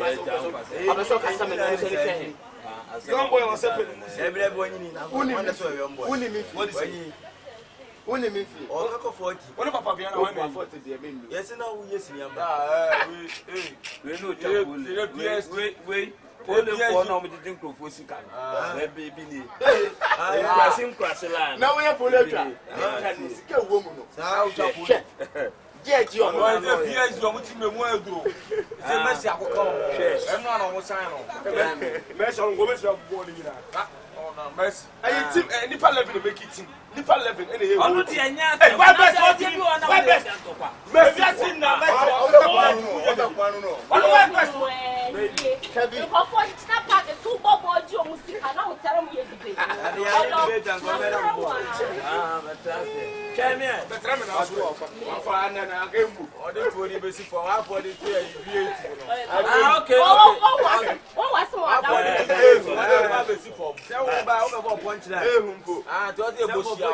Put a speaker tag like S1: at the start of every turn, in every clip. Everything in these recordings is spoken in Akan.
S1: I'm so customer. Young boy was up. Every boy in what is he? Only me. Or 40. What about Papa? 40. Yes, no, yes, we know. Wait. Only one of the drink of Fosica. Baby. Now we have Poletta. Yeah, John, yes, you're with me. Well, do. Mercy, I will come. I'm not on sign. Mercy, I'm going to boarding. Mercy. I think any parliament make it. Nipa 11 any here. Onu ti enya. Eh, why best for you on our best. Mercy asin na best. Onu why best. Kevin. You go for snap pack the two bobo oju music and now tell me you debate. Ah, fantastic. Kevin. Betra me na so for ana na agemu. Ode for the basic for 142 Ah, okay. Oh, what's more? Ah, basic for. Say we buy o go punch na. Ah, to dey boshi. I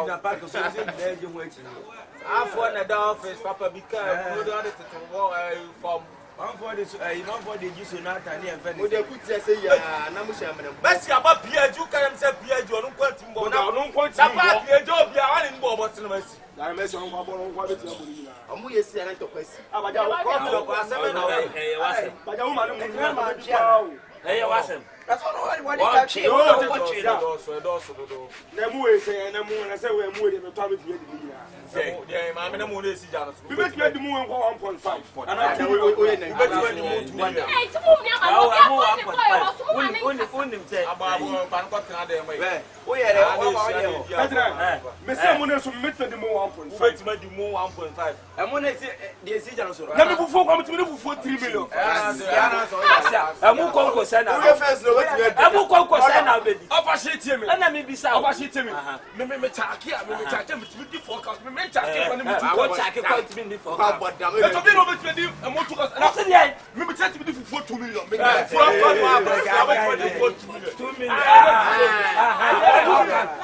S1: for the office, Papa, because you don't have to from one for this, not for the use of not any event. Would they put say, Namusha, Messi about Pierre, you can say Pierre, you don't want him, don't want to Pierre, you are in Bob, Messi. I mess on what it's I'm going to say, I don't question. But I want Hey, wasn't. That's all I want to catch you. Nemu say, Nemu, and I say, we're moving the time with you. Yeah, I'm in a mood. We make the moon 1.5. And I tell you, we're going to move to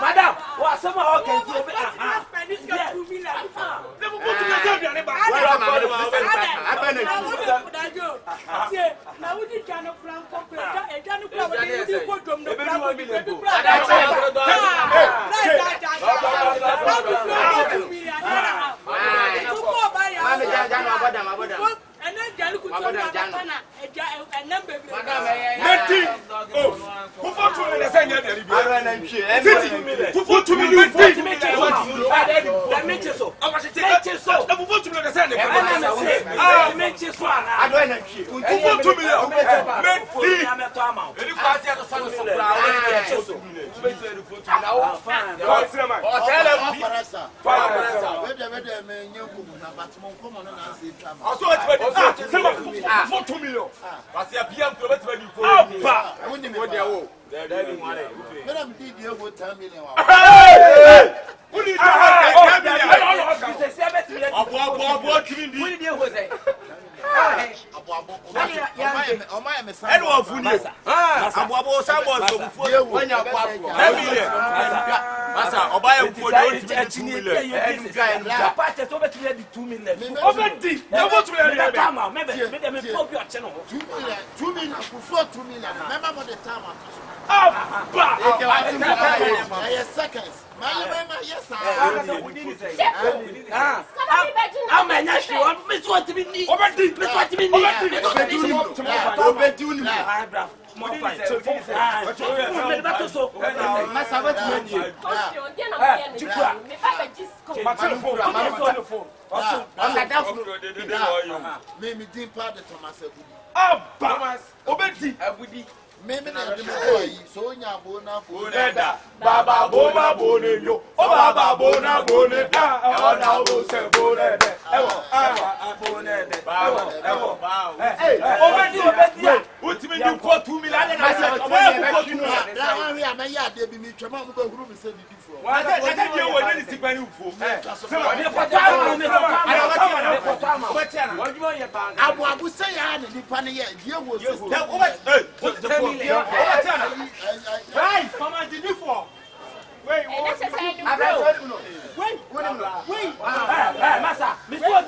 S1: Madam, what somehow can do and then Jalu could tell and number. Who fought to the same year? Who fought to me? That makes it so. I was to take it so. I will to the same. I make it so. I don't know. Who fought to me? I'm a Tama. You can't tell the son of for 2 million. But the PM kilometers you I wouldn't go there. Madam did you go 10 million? Who did seconds. Yes, I'm a national. Miss what to be need. Miss what to be need. Maybe so Yabona Boneda, Baba Bona Bonio, oh Baba Bona Boneta, oh now say Boneda, Boneda, what do you mean for 2 million? I said, there be me, Chamam go group and say before. Why that you were anything by you for? I will say, I didn't panic yet. You was right, come on, did you fall? Wait, Massa, before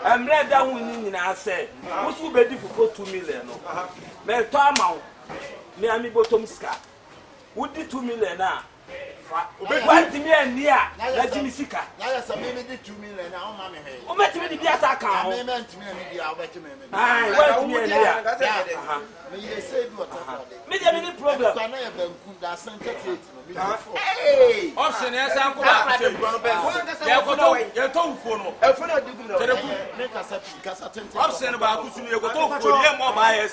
S2: I'm read that one. I say, what's who ready for 2 million? Me Tom, me ami bottom scar. Would the 2 million now? What me and near? Let Jimmy Sika. Yes, I made it 2 million. Now, mammy. Oh, met me the attack. I meant me. I went me and near. May say what? Maybe any problem. Hey, option is I'm going to phone for option about who's you go for your mobile.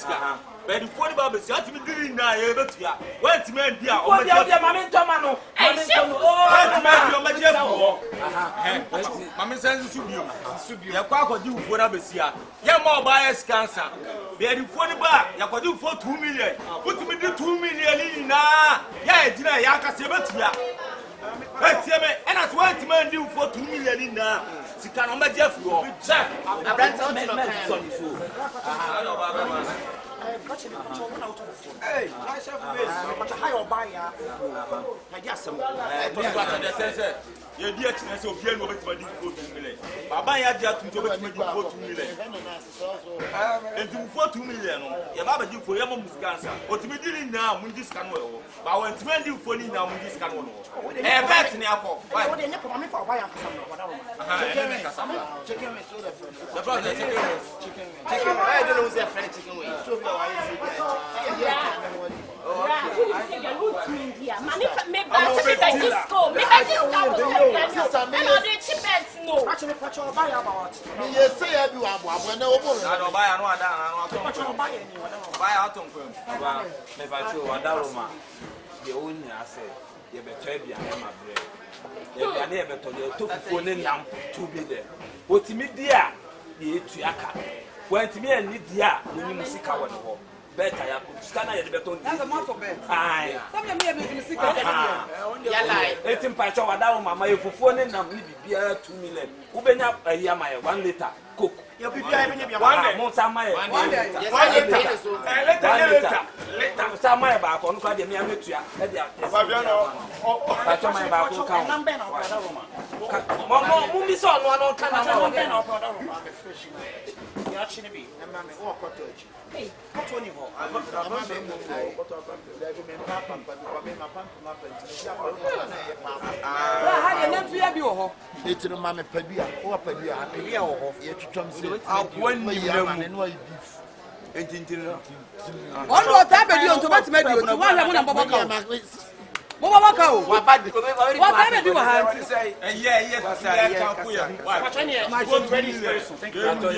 S2: But the phone about the shot me doing now, but yeah, what's meant here? Oh, yeah, Mamma Tomano. Mamma says to be a quack or do for Abasia. Your mobile cancer. They are the phone bar, you could do for 2 million. Put me the 2 million in now. Yeah, it's not Yaka Sebatia. And as one man do for 2 million in now. She can only Jeff. I ran hey, but a higher buyer. I guess some. Your dear children of Pierre over to my 2 million. Baba Yadia to 2 million. And to 2 million. Your Baba do for your mom's cancer. Or to be dealing now, when this can well. But when to men do for you now, when this can well. A bet in the apple. Why would they never come for a buyer? Chicken. The brother chicken. I don't know who's their friend chicken way. ya na ebeto de to fufuo ne nam 2 million otimi di a ye etu aka wantimi ani di a oni musika wo ne ho beta ya skana ye de beto
S3: that's a month for bet
S2: ai
S3: some me me musika
S2: ya lai etim pa cho wada wo mama ye fufuo ne nam ni bibia 2 million ubenya ya ma ye 1 liter coke
S1: ya bibia ebenya bia
S2: 1 mo sama ye
S1: 1 liter
S2: sama ye ba ko no kwa de me ametua e de
S1: Fabiano
S2: pa cho ma ba ko ka
S4: number na opada roma
S2: mo mi so no kana mo
S4: number na opada roma ya chine bi
S1: na mame wo koto echi
S4: hey koto ni ho
S3: ha de na tuya bi wo ho
S5: Etino mame padua, o padua, apia wo ho, ye twetwam se.
S1: Akwani
S5: mane no beef.
S1: entintino
S3: on do ta be di on to betima di o ti wa hwe mo na bobo ka mo bobo ka o
S1: wa bad
S3: wa ka be di wa ha
S1: yeah fasa yeah kuya
S4: Pachani
S1: my phone ready thank you
S3: ya so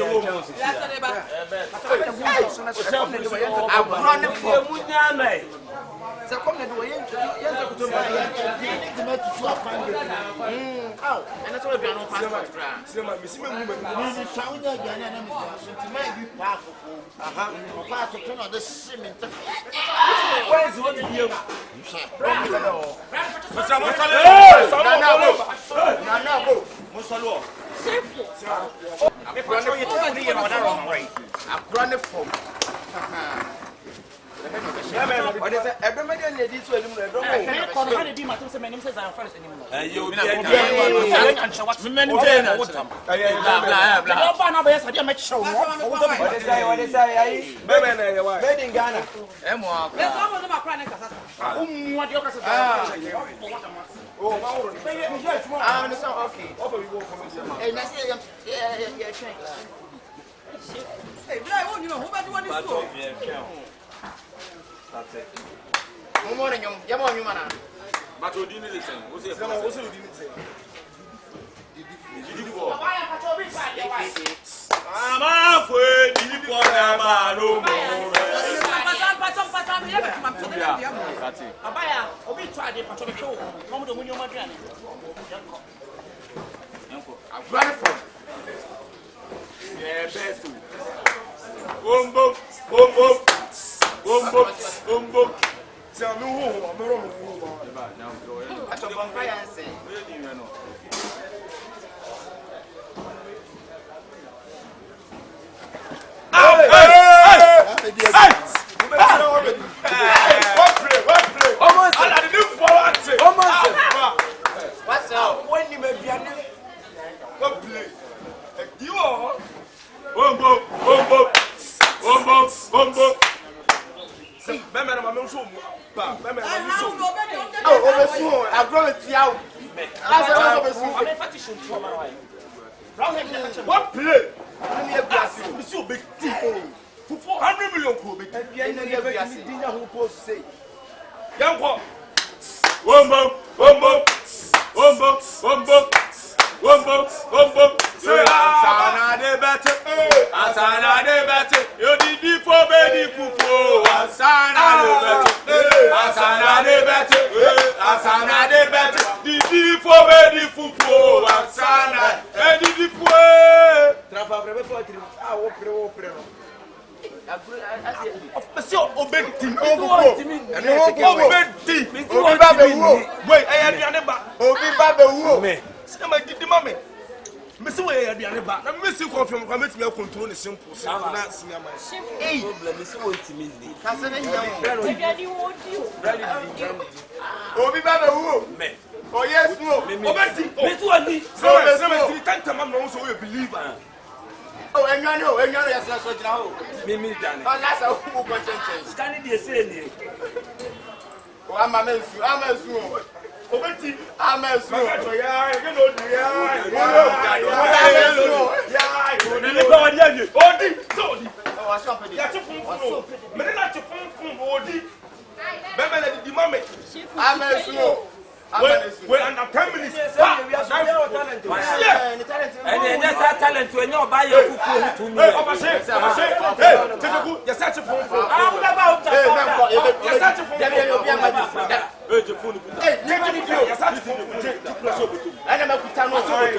S3: de ba
S1: abro ne fo
S2: mu nyame
S1: se kom ne do yenta kuto ma
S5: Tuma tutu apande.
S1: aw ena so do no passport tra sema misime mu me
S5: Ni saunya gana na mi. Tuma bi pa ko. Aha. O pa to to no de cement.
S1: where's what you hear na go musalo akura ne fom what is it everybody need this one no don't
S4: Hey, kono ha de di matum se menim se zan first enim no.
S2: yo
S4: Me menim se na wotam. Bla ba na ba yesa dia me chew mo.
S1: what is ai bebe na ye wa made in Ghana emo
S3: le so mo no makra ne kasa
S4: Umu ade okasa sa.
S1: oh ma woro no so okay ofa we go from
S5: Eh, na se ya train.
S3: eh bla wo ni ho ba di woni so
S1: mo mo nyom ya mo nyum ana but odi ni listen o se kama o se odi ni listen didi bo ama fo didi bo na ma no mo
S3: pata me ye be ma so de dia mo
S4: Abaya, obi to ade pato be chew. Mo mo do munyo ma duane.
S1: run from yeah best bombo se mi hu amero mo hu ba na o ato bomba ya nse we di we no what's up when you may be a go play you are bombo meme na mame so mu ba meme na mame so oh obesu agro tia o ase o obesu
S4: O me fati shun to ma wa. Brown head na chew.
S1: what play na me aguasi o bisi obeti for 400 million ko obeti bia na me aguasi dinya ho post say yanko bombo say asana de bete yo di fo be di fufu asana de bete di fo be di fufu asana di fo trafa brebe fo tri ah wo pre no Monsieur Obeti, Obeti, Obi ba be wo. Wait, I aduane ba. Obi ba be wo. Me. Se ma didi ma me. Me se we aduane ba. Na me se confirm kwa metimi control ne simple. Na senior man.
S2: eh problem is what timi ni
S5: Ka se ne hia mo.
S4: Ebiadi wo di o.
S5: Obi ba be wo.
S2: me
S5: O yes wo.
S1: Obeti.
S2: me tu ani
S1: So me tantama no so we believer.
S5: O enwano ya se so jina ho.
S2: me dane
S5: O na sa wo ko chenchen.
S2: scan die say ni
S5: O ama mesu.
S1: Obeti.
S5: Amesu.
S1: Ya, you know the ya.
S2: ni ko wadi ani
S1: Odi, so di.
S5: O wa so pedi.
S1: Ya ti funfun. Me na ti funfun odi. Bebe na di mame.
S5: Amesu.
S1: Wait, and 10 minutes.
S2: ene Yes, I talent when you buy your food to me.
S1: Hey, take a good. You're such a phone.
S2: I'm about
S1: You're such a phone.
S2: Hey, the phone.
S1: Hey, you're such a phone.
S5: And I'm a Kutano.
S1: Hey,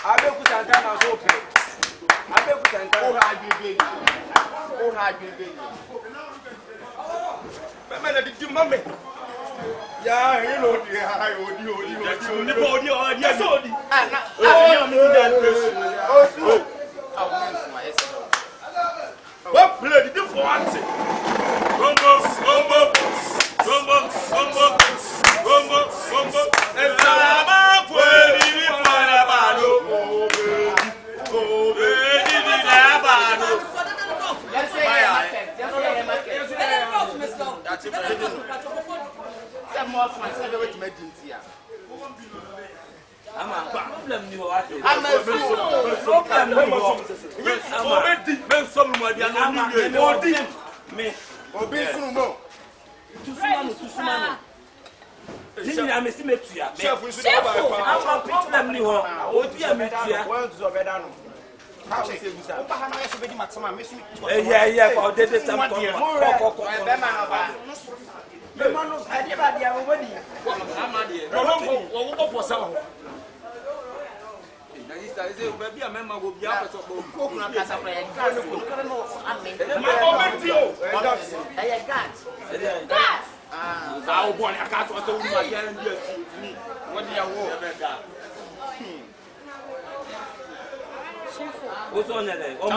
S1: I bet you can't tell okay. I bet you can't tell.
S5: Oh, hard you.
S1: Man, did you mommy? Yeah, you know, what play did you for answer?
S2: I'm a problem you are.
S5: I'm a
S1: Baby, a member will be out of
S2: what's on there? Oh,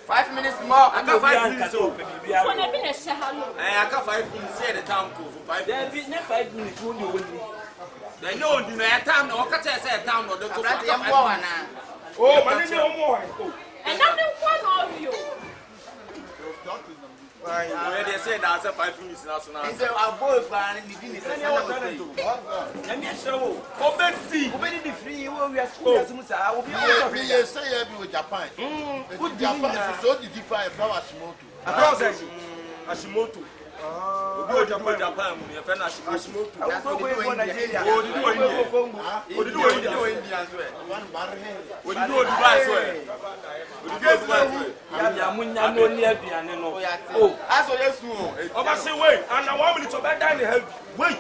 S1: 5 minutes more. I got 5 minutes.
S5: I got 5 minutes here. The town to 5 minutes.
S2: 5 minutes.
S5: They know in the town or catch a town or the
S1: oh, my name more.
S6: And I'm the one of you.
S5: Where they say that's a 5 minutes national.
S1: Is there a boy plan in the business? Let me show. Obey the free. We are school. I will be able to say with Japan. Good Japan. So did you find Hashimoto? Hashimoto. Go Japan. You finish Hashimoto. I will go to Nigeria. Oh, did you India? Oh, did you India as well? What did you Dubai as well? What did you Dubai? Oh, as well as you. I say wait, and I want me to bend down the head. Wait.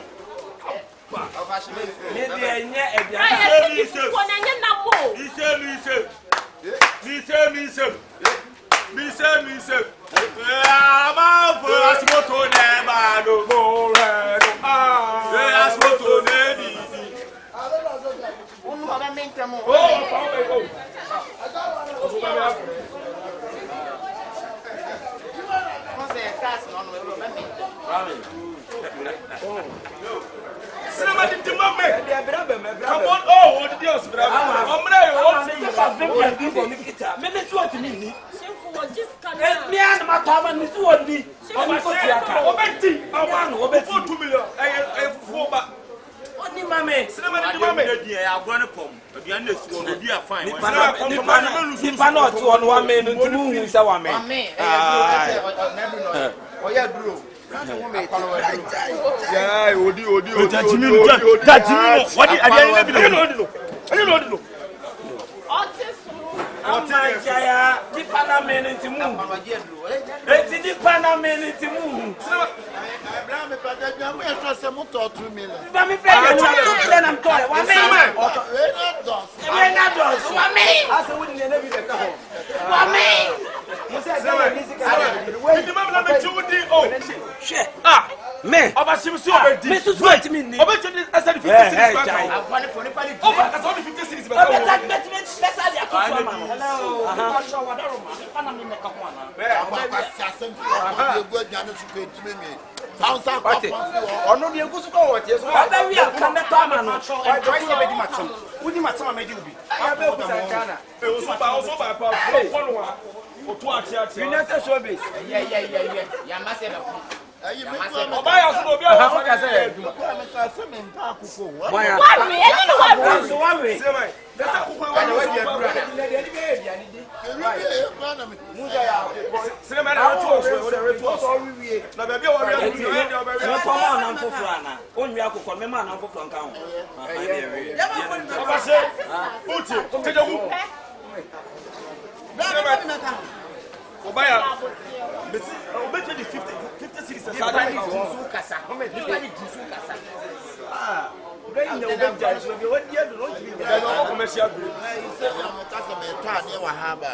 S1: Come on, oh, what did you say? Obaya so obi a fa ka say
S2: Why? So why?
S1: That's a kuku wa we dia bra na dia ni be aduane di. Musa ya cinema na to so wiwie na ba bia wa bia ni dia ba bia.
S2: No come on foforo ana. Onwi akokọ me ma na foforo nka ho.
S1: Oba se uti tejawu. Obaya besi obeje di 50 cities sada ni su kasa. Ni su kasa. Ah. Bẹ́ẹ̀ni ni ọgbẹ́ ìjà ìṣòro bí wọ́n díẹ̀ dùn ó ti bí ẹ̀rọ ọkọ̀ commercial break.
S5: Ṣé ọmọ kásán mi tọ́ àní wà ha bá?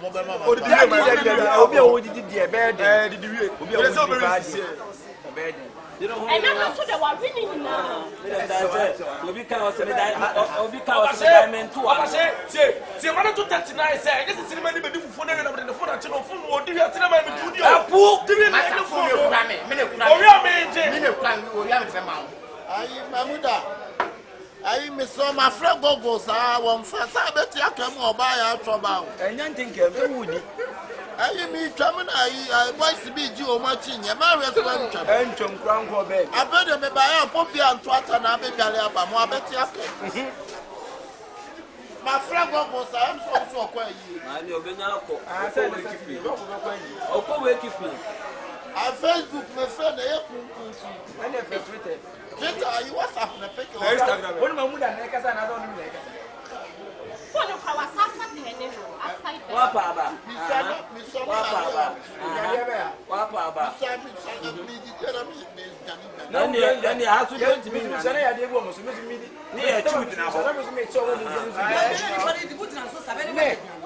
S5: Mo bẹ máa ma.
S1: Odidi yẹ máa dẹ̀ obi àwọn odidi di ẹ̀ bẹ́ẹ̀ dẹ̀. Didi wiye. Obi àwọn odidi bá di ẹ̀ bẹ́ẹ̀ dẹ̀.
S6: ẹ̀nà náà tó dẹ̀ wà rí ni nyinaa.
S2: Obi ka ọsẹ diamond two.
S1: Ọba ṣe ṣe mmadụ tó 39 sẹ ẹ ṣe sinimá ní bẹ̀ẹ́dì fufuo náà yẹn nàbẹ̀dẹ̀ fún àti náà fún òdi yẹn sinimá yẹn mi dùn ní o.
S2: Ẹ̀pù.
S1: Dìbí ní ẹni fún mi. Orí àmì jẹ.
S5: Ayi Mamuda. Ayi mi sọ ma fẹ́ gogo saa wọ́n fẹ́ sáà bẹ́ẹ̀ tí a kẹ́ mu ọba yà á tọ́ bá o.
S1: Ẹ̀yẹ́ ntí nkẹ́ ẹ̀ wù ní.
S5: Ayi mi twam na ayi boys bi ji o ma chi nye ma we so am twam.
S1: Ẹ̀ ntwam kura nkọ bẹ́ẹ̀.
S5: Abede me ba ya popi anto ata na be dwale aba mo abeti ake. Ma fra gogo sa am so okwa yi.
S2: Ma ni obenya akọ.
S1: Sẹ́ ẹ̀ kipi.
S2: Ọkọ we kipi.
S5: A Facebook me fe na ye kunkun fi.
S1: Ẹni ẹ̀ fẹ́ Twitter.
S5: Twitter ayi WhatsApp na peke o.
S1: Instagram. Wọ́n ní ma mú dà ní ẹ̀kẹ́sà náà lọ́nà ní ẹ̀kẹ́sà.
S6: fóònù kan wà sáfà tẹ̀lé nù outside there.
S2: Wapa aba.
S5: Mi sọ
S2: Wapa aba. Wapa aba. Nani asu de ntimi nwa.
S1: Sẹ́ni yà dé ewu ọmọ sọ́mi mi di.
S2: Ni yẹ tu dina ho.
S1: Sọ́mi mi tí ọwọ́ mi di ẹni sọ́mi.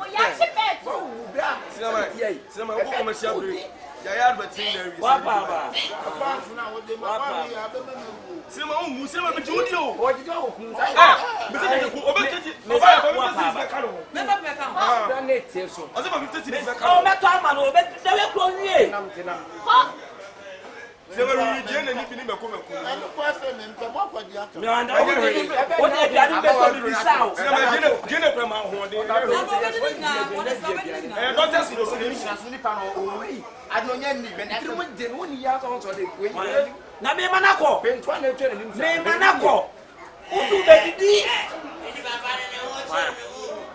S6: o yà ṣí bẹ́ẹ̀ tó.
S1: Sinama o kò commercial break. Yàyà advertising there.
S2: Wapa aba.
S1: Sinama o mu sinama mi ti o di o.
S3: Ọjì jọ òkun.
S1: Bísí ti kú ọbẹ̀ kejì ọba yà fẹ́ 50 cities fẹ́ kánò.
S3: Mẹ́fà mẹ́ka hàn. Bẹ́ẹ̀ ní ètí èso.
S1: Ọ̀sẹ̀ ma 50 cities fẹ́
S2: Ọ
S1: kánò.
S2: mẹtọ ama no be dewe kro nwie.
S6: kọ́
S1: Sinama mi jẹ́ ẹni níbi ní mẹ́kọ́ mẹ́kọ́.
S2: Mi anda o de aduane be so bi sa o.
S1: Sinama jẹ́ ẹni pẹ̀lú máa hùwà dé. Doctors ló sọ ní
S2: Na me manako. Me manako. Utu be didi.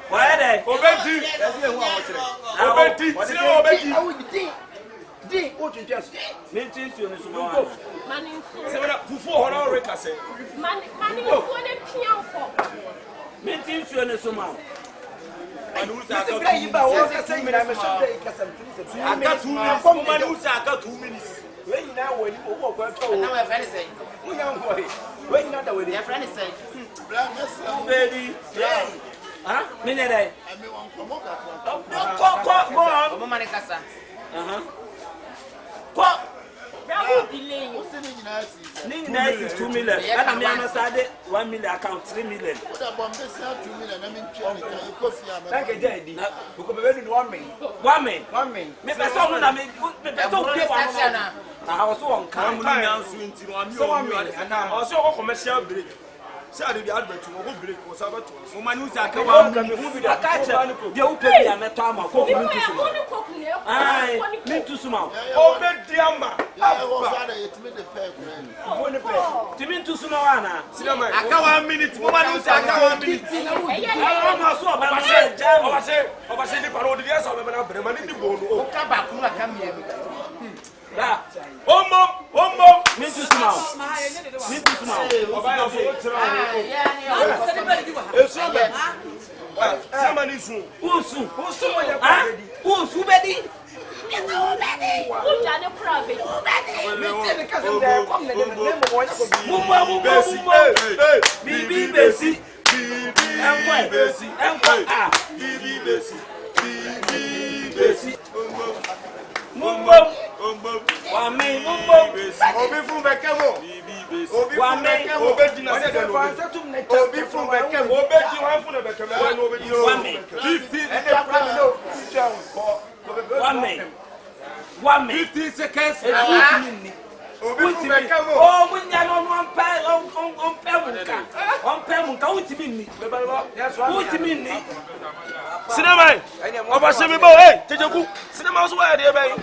S2: Wa de.
S1: Obedi. Obedi. Sinama obedi.
S2: Me tin su ni suma wa.
S6: mani nfu
S1: Sinama fufu ọ̀hún ọ̀rẹ́ kàsẹ̀.
S6: mani nfu ne pia nkọ.
S2: Me tin su ni suma.
S3: Bẹ́ẹ̀ yìí bá wọ́n kẹsẹ̀ yìí náà mẹ́sàn-án bẹ́ẹ̀ kẹsẹ̀ mi.
S1: Aka 2 minutes. Mama ni wusa aka 2 minutes.
S3: Wẹ́n nyinaa wọ̀ ní owó ọ̀gbọ́n tó wọ̀. Wọ́n yà ń wọ̀ yìí. Wẹ́n nyinaa dà wọ̀ ní.
S2: Baby. Ah, me ne dai. Ko go on. Ko
S6: Bravo delay.
S2: ni na 2 million. Ana me amasa de 1 million account 3 million.
S3: Bẹ́ẹ̀ kẹjẹ ìdí. Bùkọ̀ bẹ̀bẹ̀ ni wọ́n mì.
S2: Wame. Me pese onu na me pese o pay wa no. Na o so won kan mu ni ansu nti no ami o mi ana.
S1: Ọ̀sẹ̀ ọkọ̀ commercial break. Ṣé àdébí advert wọn kò break kò sábà tó.
S2: Mo ma ni usi aka wa mu bi da ka che. De o pay ya meto ama ko
S6: Bí
S2: mi
S6: wọ́n
S2: tu
S6: yà
S2: suma.
S6: wọ́n ní kọ́kù ní ẹ̀kọ́.
S2: Ai, mi tu suma.
S1: Obedi ama.
S2: Ti mi tu suma wa na.
S1: Sinama aka 1 minute. Mo ma ni wusa aka 1 minute.
S2: Ah, ma so ba ma se jam.
S1: Ọba ṣe ní paro odidi ẹsẹ ọbẹ bẹrẹ mọ ní dìbò olú.
S2: Da.
S1: Ọmọ.
S2: Mi tu suma. Mi tu suma.
S1: Ọba yà fọwọ́ tẹ̀rẹ̀ ọ̀hún. Èso ọbẹ̀. Sinama ní sun.
S2: Usu. Ah, usu be di.
S6: Ó jà ní kúrò àbẹ̀.
S2: Mumbo. Bibi besi. Ah. Mumbo. Wame mumbo.
S1: Obi fún bẹ̀kẹ́ mọ̀.
S2: Wame.
S1: Obe jìnnà sí ẹ̀dẹ̀ lóbi. Obi fún bẹ̀kẹ́ mọ̀. Obe jí wọn fún bẹ̀kẹ́ mọ̀. Wọ́n ní obe jí
S2: Wame.
S1: 15 seconds.
S2: Obi
S1: fún bẹ̀kẹ́ mọ̀.
S2: Oh, munya no on pe muka. On pem ka utimi ni utimi ni
S1: cinema oba se me bo hey tejeku cinema so why dey be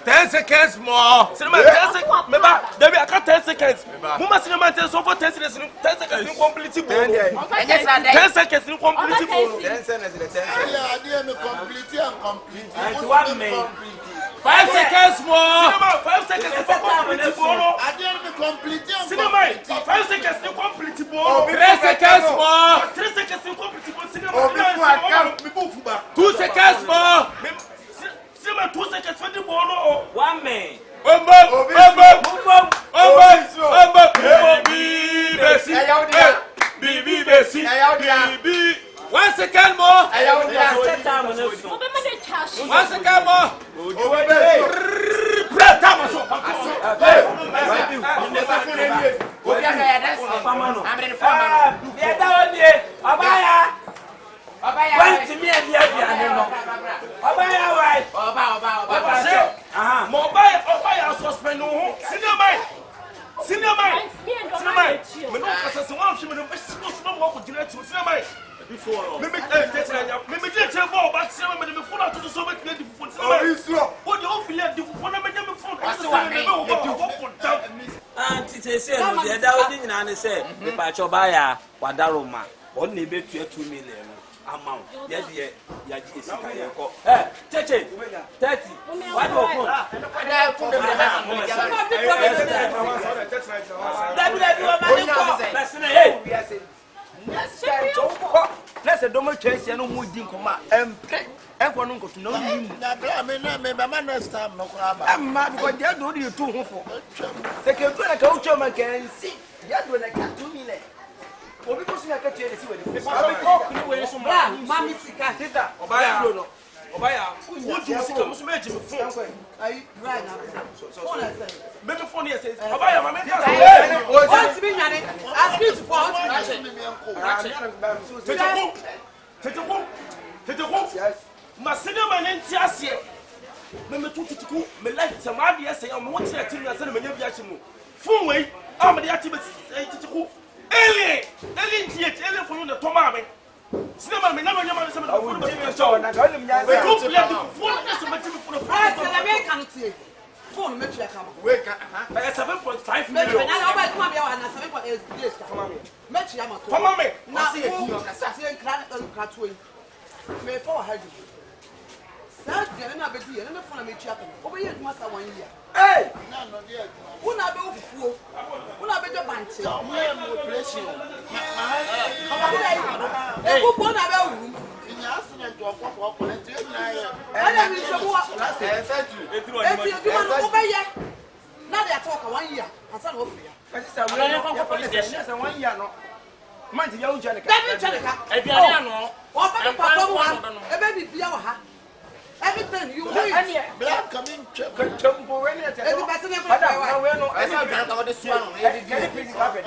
S1: 10 seconds more cinema 10 seconds me ba dey be aka 10 seconds muma cinema 10 so for 10 seconds 10 seconds complete ball 10 seconds complete ball
S5: 10 seconds the 10 seconds yeah me complete and complete
S2: and 1 minute
S1: 5 seconds more cinema 5 seconds for complete ball
S5: I didn't complete and
S1: cinema 5 seconds complete ball 3 seconds more 3 seconds complete ball cinema 2 seconds more cinema 2 seconds for the ball
S2: 1 minute
S1: Bibi Bessie 1 second more 1 second more
S2: say the pacho baya wadaroma on ne betua 2 million amount ye de ya ji esika ye ko cheche 30 what your phone let's say don't chase no mu din koma for no go to no nim
S5: na bra me next time no kwa
S2: amma because they do you too ho for se ke do na ka ucho man kan si ya do na ka 2 million obi ko si na ka tie si we ni ko ni we so ma mami sika sister obaya do no obaya wo ju sika mo so me ji me phone
S3: Ayi right now. Phone say.
S1: Me me phone here says obaya ma me ka
S3: What be nyane? Ask you to phone.
S1: Teteku yes ma cinema ne ntiase me tutuku me life se ma de say me wote ati na se me nya bia chi mu phone we am de ati be teteku alien for you the toma me cinema me na me nya ma se me phone be show na ga nim nya we go play the phone na se me ti phone
S3: na me kan tie phone me tua kama
S1: we ka 7.5 million
S3: na ba kuma bia wa na 7.8 days ka me tua ma to
S1: toma me
S3: na se e ti o kasa se nkra to yi me for haju that dia na be di na phone me tua kama obeyi aduma sa 1 year
S1: hey
S5: na no dia
S3: una be ofufuo una be jo banche
S5: mo operation
S3: e ku ko na be wu
S5: nya asina jo kwakwa na ti nya ya
S3: ana mi so bo
S1: etiro
S3: eti aduma no obeyi na dia talk 1 year asa na ofu ya
S2: sister we na police station 1 year no man ti ya unja ne ka
S3: David Chaleka
S4: Ebiane ano
S3: o ba perform wa e be bibia wa ha everything you win
S5: black coming
S2: chambo we ne te
S3: e be person e fa wa
S2: we no
S5: asa ga ka de swa no
S2: any prison carpet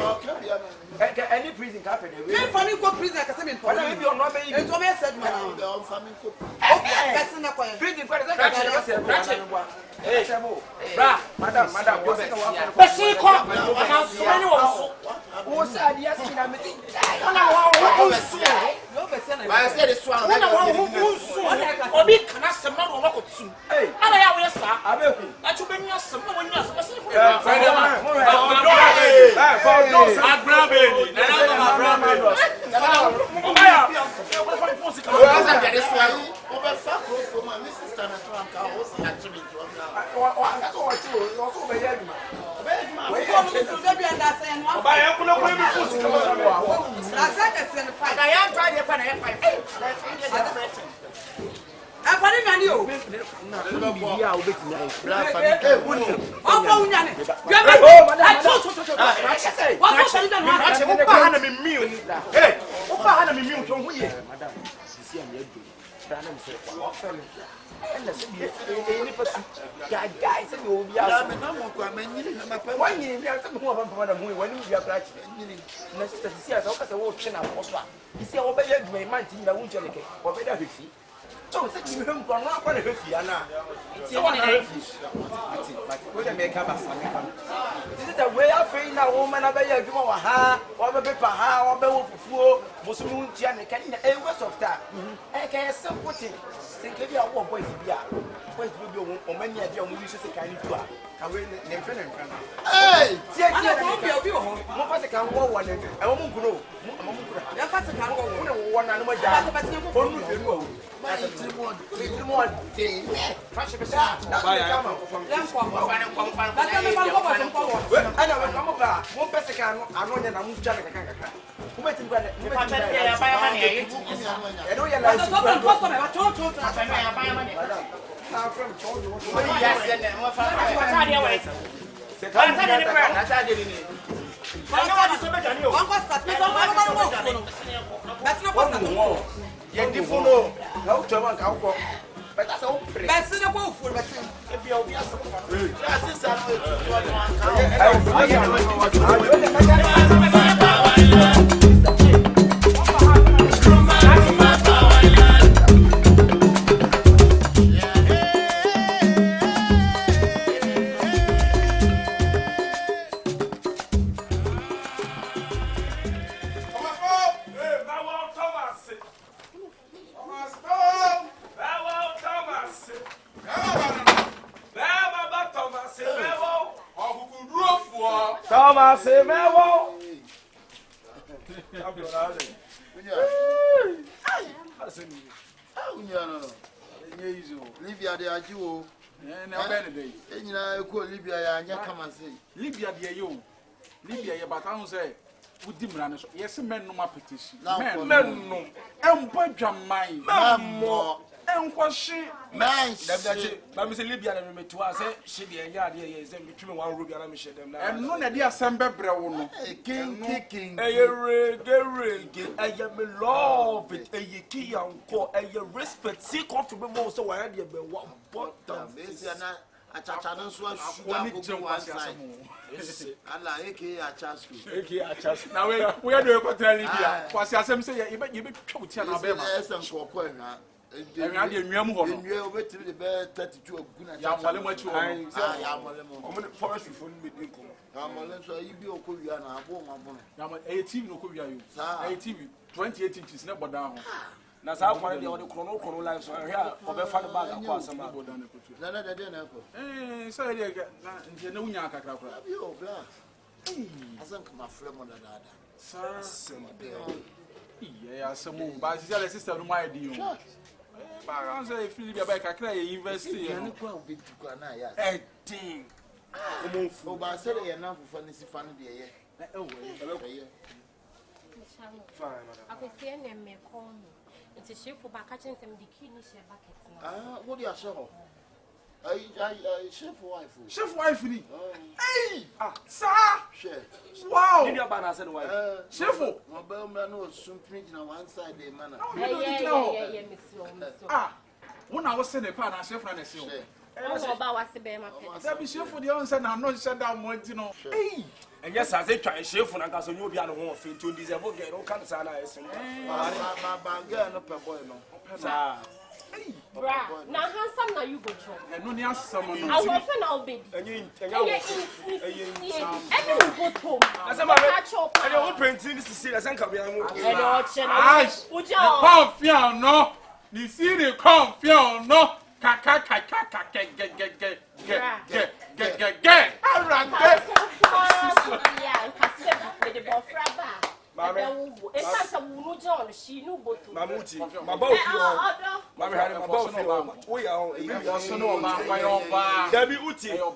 S2: any prison carpet we
S3: me for ni go prison ka se me
S2: wala we be on no be
S3: e to me said man
S5: on family ko
S3: o person na kwa
S2: prison kwa se ka se bo eh sebo bra madam go se ka wa
S4: Besi ko na so ni wo so
S2: wo sa dia si na me ti
S4: na wo so
S3: no be say na
S5: ba se de swa
S4: na wo so obi kana sem na wo ko tsu ana ya wo sa
S2: abeku
S4: na chu benya sem na wo nya sem besi ko
S1: agbra baby na agbra baby obaya
S5: asa ga de swa o be fa ko so ma mi sister na to am ka o si actually to am na
S1: obaya kuna kwa mi fusi kama
S4: na ya try de pa na ya 5
S3: afani nani o
S2: bia obetimi ai
S5: black family
S3: ofa unyane bia me acho wa ko so nda
S1: na che mo pa hana mi miu hey o pa hana mi miu to hu ye
S2: madam sisi am ya do bra na mi se kwa offer ella se bi ni pasu guy se bi obi
S5: ya
S2: aso
S5: me na mo kwa me nyiri na pa
S2: wani ni aka mo ba pa da mu wani bi akra chi
S5: nyiri
S2: na sisi asa o ka se wo twe na ko so a isi a wo be ya dwuma man ti na wo nche leke wo be da hwefi
S1: So say you him go na kwa na hwefia na.
S4: Ti won na
S1: What the make up as this is the way I feel now woman na be ya adwuma wa ha, wa be paper ha, wa be wo fufuo, musumu ntia ne kan na a waste of time. E can simple thing. Think if you are boys bia. Boys be o mani ade o mu use say kan tu a. Ka we ne mfe ne mfe.
S3: Hey!
S1: Tie tie obi ho. Mo fa se kan wo wo ne. E mo mu kuro. Mo mu kuro. Ya fa se kan wo wo ne wo na no mo ja. Onu fe nu o. Thomas Mewo.
S5: Libya de ajiwo. Na be ne dey. Enyina eko Libya ya anya kama sei.
S4: Libya de yo. Libya ye bata hu say wudi mra ne so. Yes men no ma petition.
S5: Men
S4: no. Empa dwaman.
S5: Mammo.
S4: Enkwashi.
S5: Man.
S1: Ba mi say Libya na me to say she de enya de ye say me twime wan robi na me she dem na.
S4: Eno na de asem bebre wo no.
S5: King.
S1: Eye rege eye me love it eye ki yanko eye respect see comfortable mo so wa de be wa bottom.
S5: Mesia achacha no so asua go one side. Ala eke achasko.
S4: Na we do e kwatra Libya. Kwasi asem say ye be twa utia na be ma.
S5: Esen ko ko ehwa.
S4: Ehwa de nwam ho no.
S5: Enwe obetiri de be 32 aguna.
S4: Ya mole mo achi wo.
S5: Ya mole mo.
S1: Omo forest fo ni me din ko.
S5: Ya mole so ibi okowia na abo mo abo.
S4: Ya mo TV no kwia yo. TV 28 inches na boda ho.
S1: Na sa kwa de o de krono live so hia obefa de bag akwa asema
S4: boda na kutu.
S5: Na de na ko.
S4: So de na nje na unya kakra kra.
S5: Abi o bla. Asan kama frɛ mo dada.
S1: Sa
S4: Iya asemu ba sister no my di yo. Ba ran say Libya ba kakra ye university yo.
S5: Na kwa obi tukwa na ya.
S1: Tin. Omo fu.
S5: O ba se de ye na fufa ni sifa no de ye.
S1: Fine, madam.
S6: Akwesi na me call me. Nti shefu ba ka chen sem dikini she bucket na.
S5: What do you say? Chef
S4: wife ni. Hey! Sir!
S5: Chef.
S4: Wow!
S1: Did you ban as wife?
S4: Chef.
S5: My bellman was something on one side the man.
S6: Yeah, Miss.
S4: When I was saying a pan, chef and a seal.
S6: Oh, about what's the bear market?
S4: That be chef for the answer, and I'm not shut down more, you know. Hey!
S1: And yes, as they try chef when I got so you'll be on one of to deserve get all kinds of
S5: my girl, no boy, no.
S6: Bra, now handsome now you go to.
S4: And no near someone.
S6: I will find out baby. And you go home.
S1: As a matter of your painting is to see as I come here.
S4: Confiant, no. You see the confiant, no. Get. I ran there.
S6: It's not a wound, John. She knew both.
S1: Mamuti, my boat, my had my boat. We are Debbie Uti,
S6: Rami,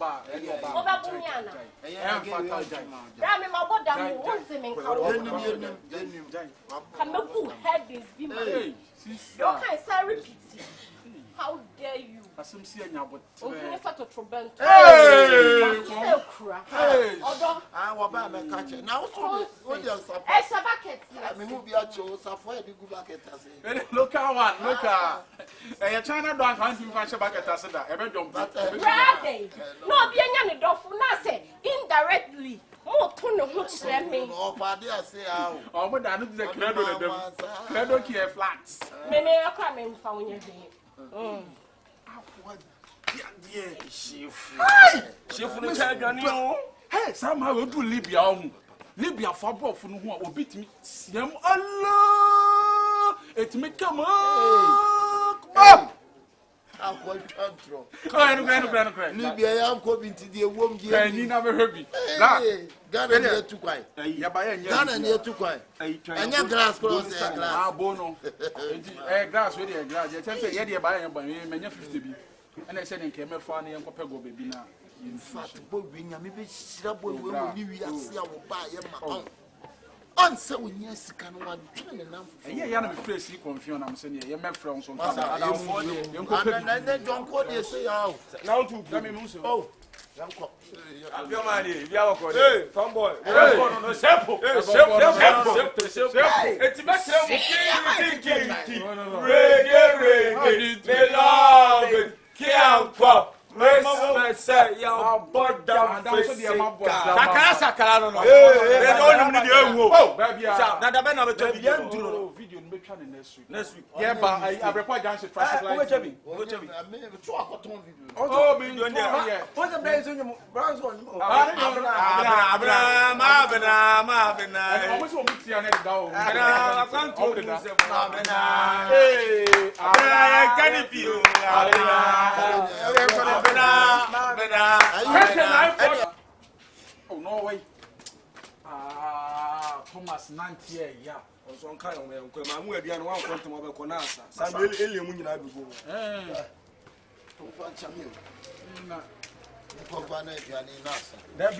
S6: my boy, wants him in Kamaku had this be my. Your kind, sir, repeat. How dare you?
S4: As I'm seeing you, but
S6: to Trobent.
S4: Hey!
S5: I was by my catcher. Now, so what you're
S6: supposed to bucket.
S5: I mean, be a chose, so far you go back at
S4: look at one, look at China don't want to find a bucket as a ever don't.
S6: Brady, no, be any dog for nothing. Indirectly, more tone which let me.
S5: Oh, party, I say,
S4: oh, but I know the credo flats.
S6: Many are coming from your day.
S2: Chef no tell you.
S4: Hey, somehow we do Libya. Libya for both for no one beat me. Siam Allah. It me come on.
S5: I'm quite control.
S4: Libya,
S5: I'm coming to the woman.
S4: I need never heard me.
S5: Ghana near too quiet. Ghana near too quiet. And your glass close glass.
S4: Ah, bono. Glass, really a glass. You tell me, yeah, buy a boy, many 50 B. And I said, in came a funny and Copago baby now.
S5: In fact, maybe Sabo will leave you as I will buy my own. Answer when yes, can one train enough.
S4: Yeah, you're not afraid to confuse. I'm saying, you're my friends on
S5: and then don't call you say, oh,
S1: Now to come in.
S5: oh,
S1: Your money, if you have a code. Come boy. Simple. It's better. Let's say your bought down Sakara no. They don't need you. Oh, baby. Now the man of the video next week. Yeah, but I report down to traffic light. Oh, me doing there. What's the place on your browse one? Almost one week next down. I can't talk to them. Hey, can it be? Oh no way. Thomas Nantier, yeah. Also on kind of me, my mother and one quantum of a conasa. Some alien when I go. That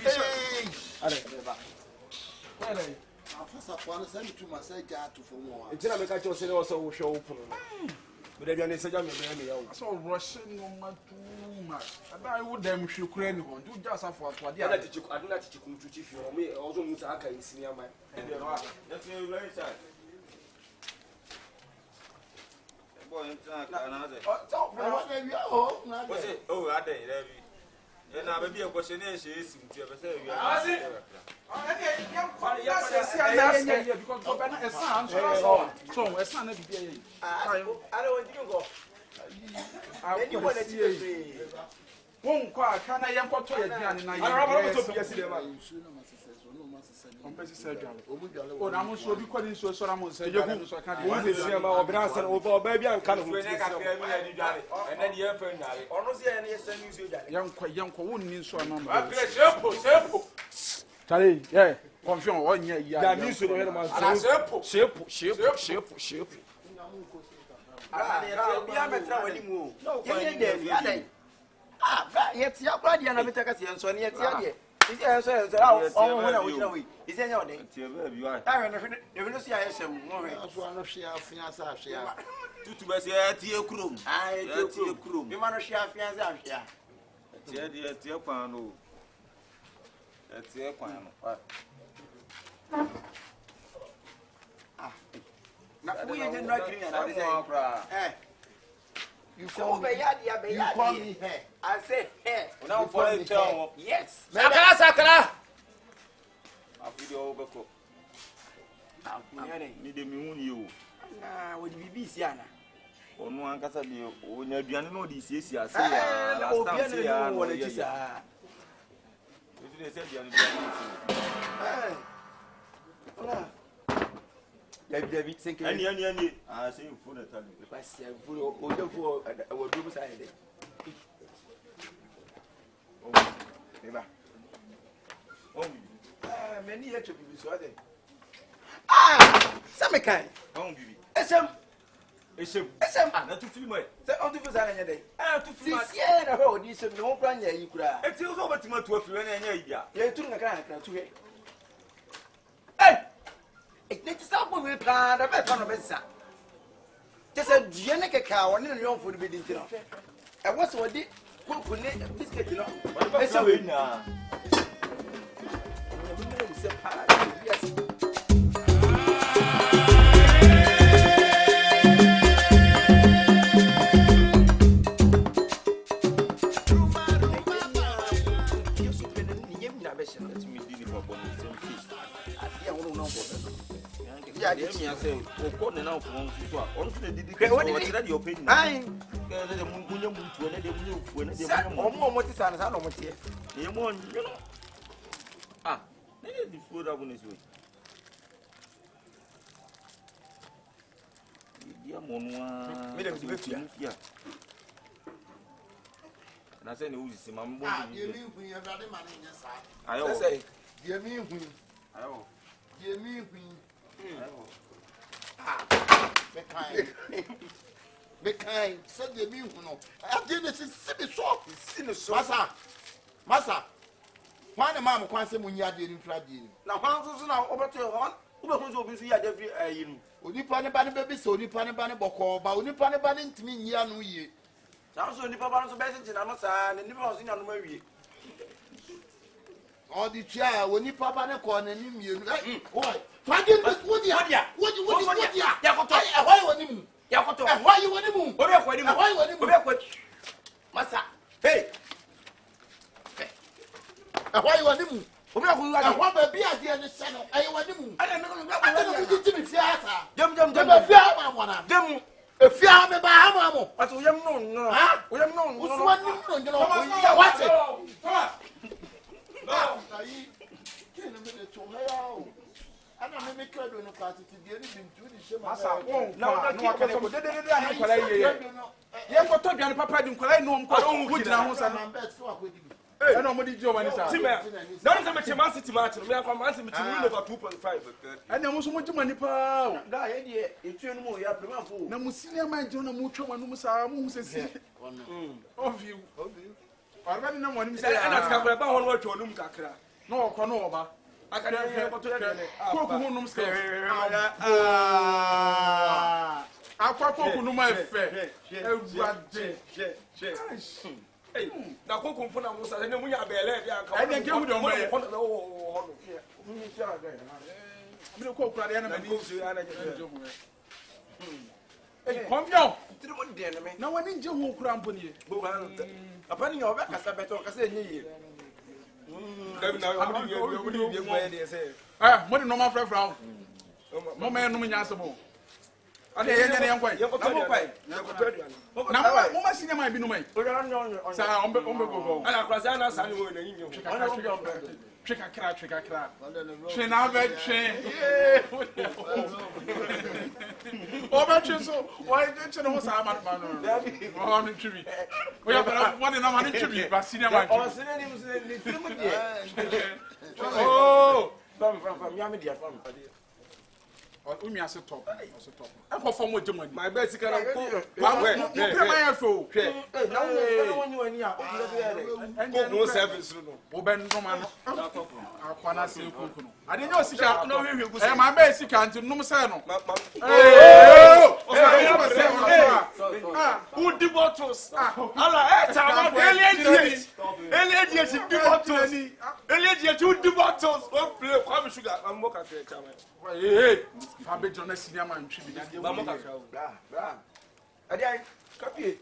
S1: it's not make us also show open. But then they say, I'm
S4: so Russian no man too much. I would them should Ukraine on do just for what
S1: I don't let you come to chief for me. Also, Musaka is senior man. That's very sad. Boy, another. Oh, I did. And I may be a question. She is to ever say,
S4: Charlie, yeah, confusion. Oh, yeah,
S1: you should hear my shape.
S5: Yes, your body and I take us and so near the is there so is there no day? I don't see I some more. One of share fiance. To be a tear crew. I do crew. You want to share fiance here. Dear Pano. That's your plan. Now, we didn't like you call me, you call me here. I said here. Now for a job. Yes. Sakara. I'll be over. Need a moon you. Nah, would you be Siana? On one casa, when you're doing no this, I say, what it is. They said David thinking any I say you fool at I say full for our group side. Oh, many years to be so. Some kind. It's not to feel my on to visit any day. To feel yeah, no, this is no plan. You could have. It's over to my 12 years. You took a kind to it. Hey! It's not what we plan a better of it. Just a genetic cow and your food be dinner. And what's what did biscuit, you know? It's a win now. Yes. de munye muntu ne de munye ufu ne de munye
S1: Omo ti sana sa no mo tie.
S5: ye mo you know ah ne de fu da bu ne so dia mo no
S1: Me dem ti be fia.
S5: Na say ne uzi si ma mbo
S7: Ah, ye mi hu ye brade ma ne nyesa.
S5: ayo
S1: Say
S7: Ye mi hu.
S5: ayo
S7: Ye mi hu.
S5: ayo
S7: Me kai. Me kai. Se ye mi hu no. A de ne si bi so.
S1: si ne so.
S7: Masa. Wane ma mo kwan se mo nya de ni fra de ni.
S1: Na hwan so na obeto hwan. Ube so obi so ya de fi ayi nu.
S7: Onipa ne ba ne be bi se onipa ne ba ne bokọ ba onipa ne ba ne ntimi nyia no ye.
S1: Na so ni papa so be se na no sa ne ni ba so nya no ma wie.
S7: All the chia onipa ba ne ko na ni mienu. Oi. Fagin bis wodia. Wodia.
S1: Ya koto.
S7: E hwa ye woni mu.
S1: Ya koto.
S7: E hwa ye woni mu.
S1: Obi akwa ni mu.
S7: E hwa ye woni mu.
S1: Obi akwa.
S7: Masa.
S1: Hey.
S7: E hwa ye woni mu.
S1: Obi akwa wa.
S7: E hwa ba bi ade ne se no. E woni mu.
S1: Ana me ko me
S7: Ade no bi timi fi asa.
S1: Dem.
S7: Ba fi ama mona.
S1: Dem.
S7: E fi ama ba ama mo.
S1: Atu yem no.
S7: Ha?
S1: Oyem no.
S7: Uswa ni no ngelo. What?
S1: No.
S7: Ayi. Kene me de to ha o. Ana me me kredo no ka titi de ni bintu di shema.
S4: Masa won
S1: Na
S4: kwa
S1: no
S4: no akene ko dede ani kwala ye ye ko to duane papa di kwala no mko wo gina ho sa no e no mo di jo wani sa
S2: Team. Don't say me Man City match. Me akwa Man City win over 2.5.
S4: ani mo so mo jima ni pa o
S1: Da ye de etu enu mo ya prema fo.
S4: na mo senior man jo na mo twa no mo sa mo hu se si of you arba ni na mo ni
S2: Say
S4: se
S2: na ska kwa ba hono watwa onum kakra.
S4: no ko no oba
S2: Akade ye ko to ye de.
S4: ko ko hu num ska akwa ko ko num afa ewade
S2: Hey, na ko kumfu na Musa ne munya bele dia ka.
S4: Ai, nke hu de ọmọ ye.
S2: Ko na ho.
S1: Ni ti ara ga.
S4: mi ko kura de na
S2: Na
S4: mani
S2: ko su ana je.
S4: konfion
S1: Tiri mo de ne me.
S4: na wani nje hu kura mponi
S1: Bo ba no. Apa ni oba kasa beto kasa enye ye.
S2: Dabi na wo bi mo ye de say.
S4: mo di no ma fra fra mo me no nya asebo ade ye nya ne yankwa
S2: Ye ko to dia. Na ko to dia.
S4: na mo ma senior man bi no mai
S1: O ya no.
S4: sa ombe go
S2: Ana kwasa na sa ni wo na yin yo.
S4: tweka kra twe na be twe o be twe so o e twe no sa ma no o ni twi o ya bara mo na ma ni twi ba senior man
S1: O se ne ni tiri mo de.
S4: oh
S1: Fam mi am dia fam.
S4: o mi ase top e ko fo mo jemani
S2: My best can go.
S4: mo pre ma ya fo
S1: Na wo ni wani a o dire be ya.
S2: Go service no.
S4: o be no ma no akwa na se kuku no ade nya osika
S2: No we go.
S4: e ma be sika nti num se no
S2: Who the bottles? Allah, time earlier years in the bottles. Earlier years who the bottles. Oh, play come sugar. I'm more can tell
S4: hey fa be jona senior man twi bi
S2: I'm more can tell.
S1: Bra. Ade ai kapie.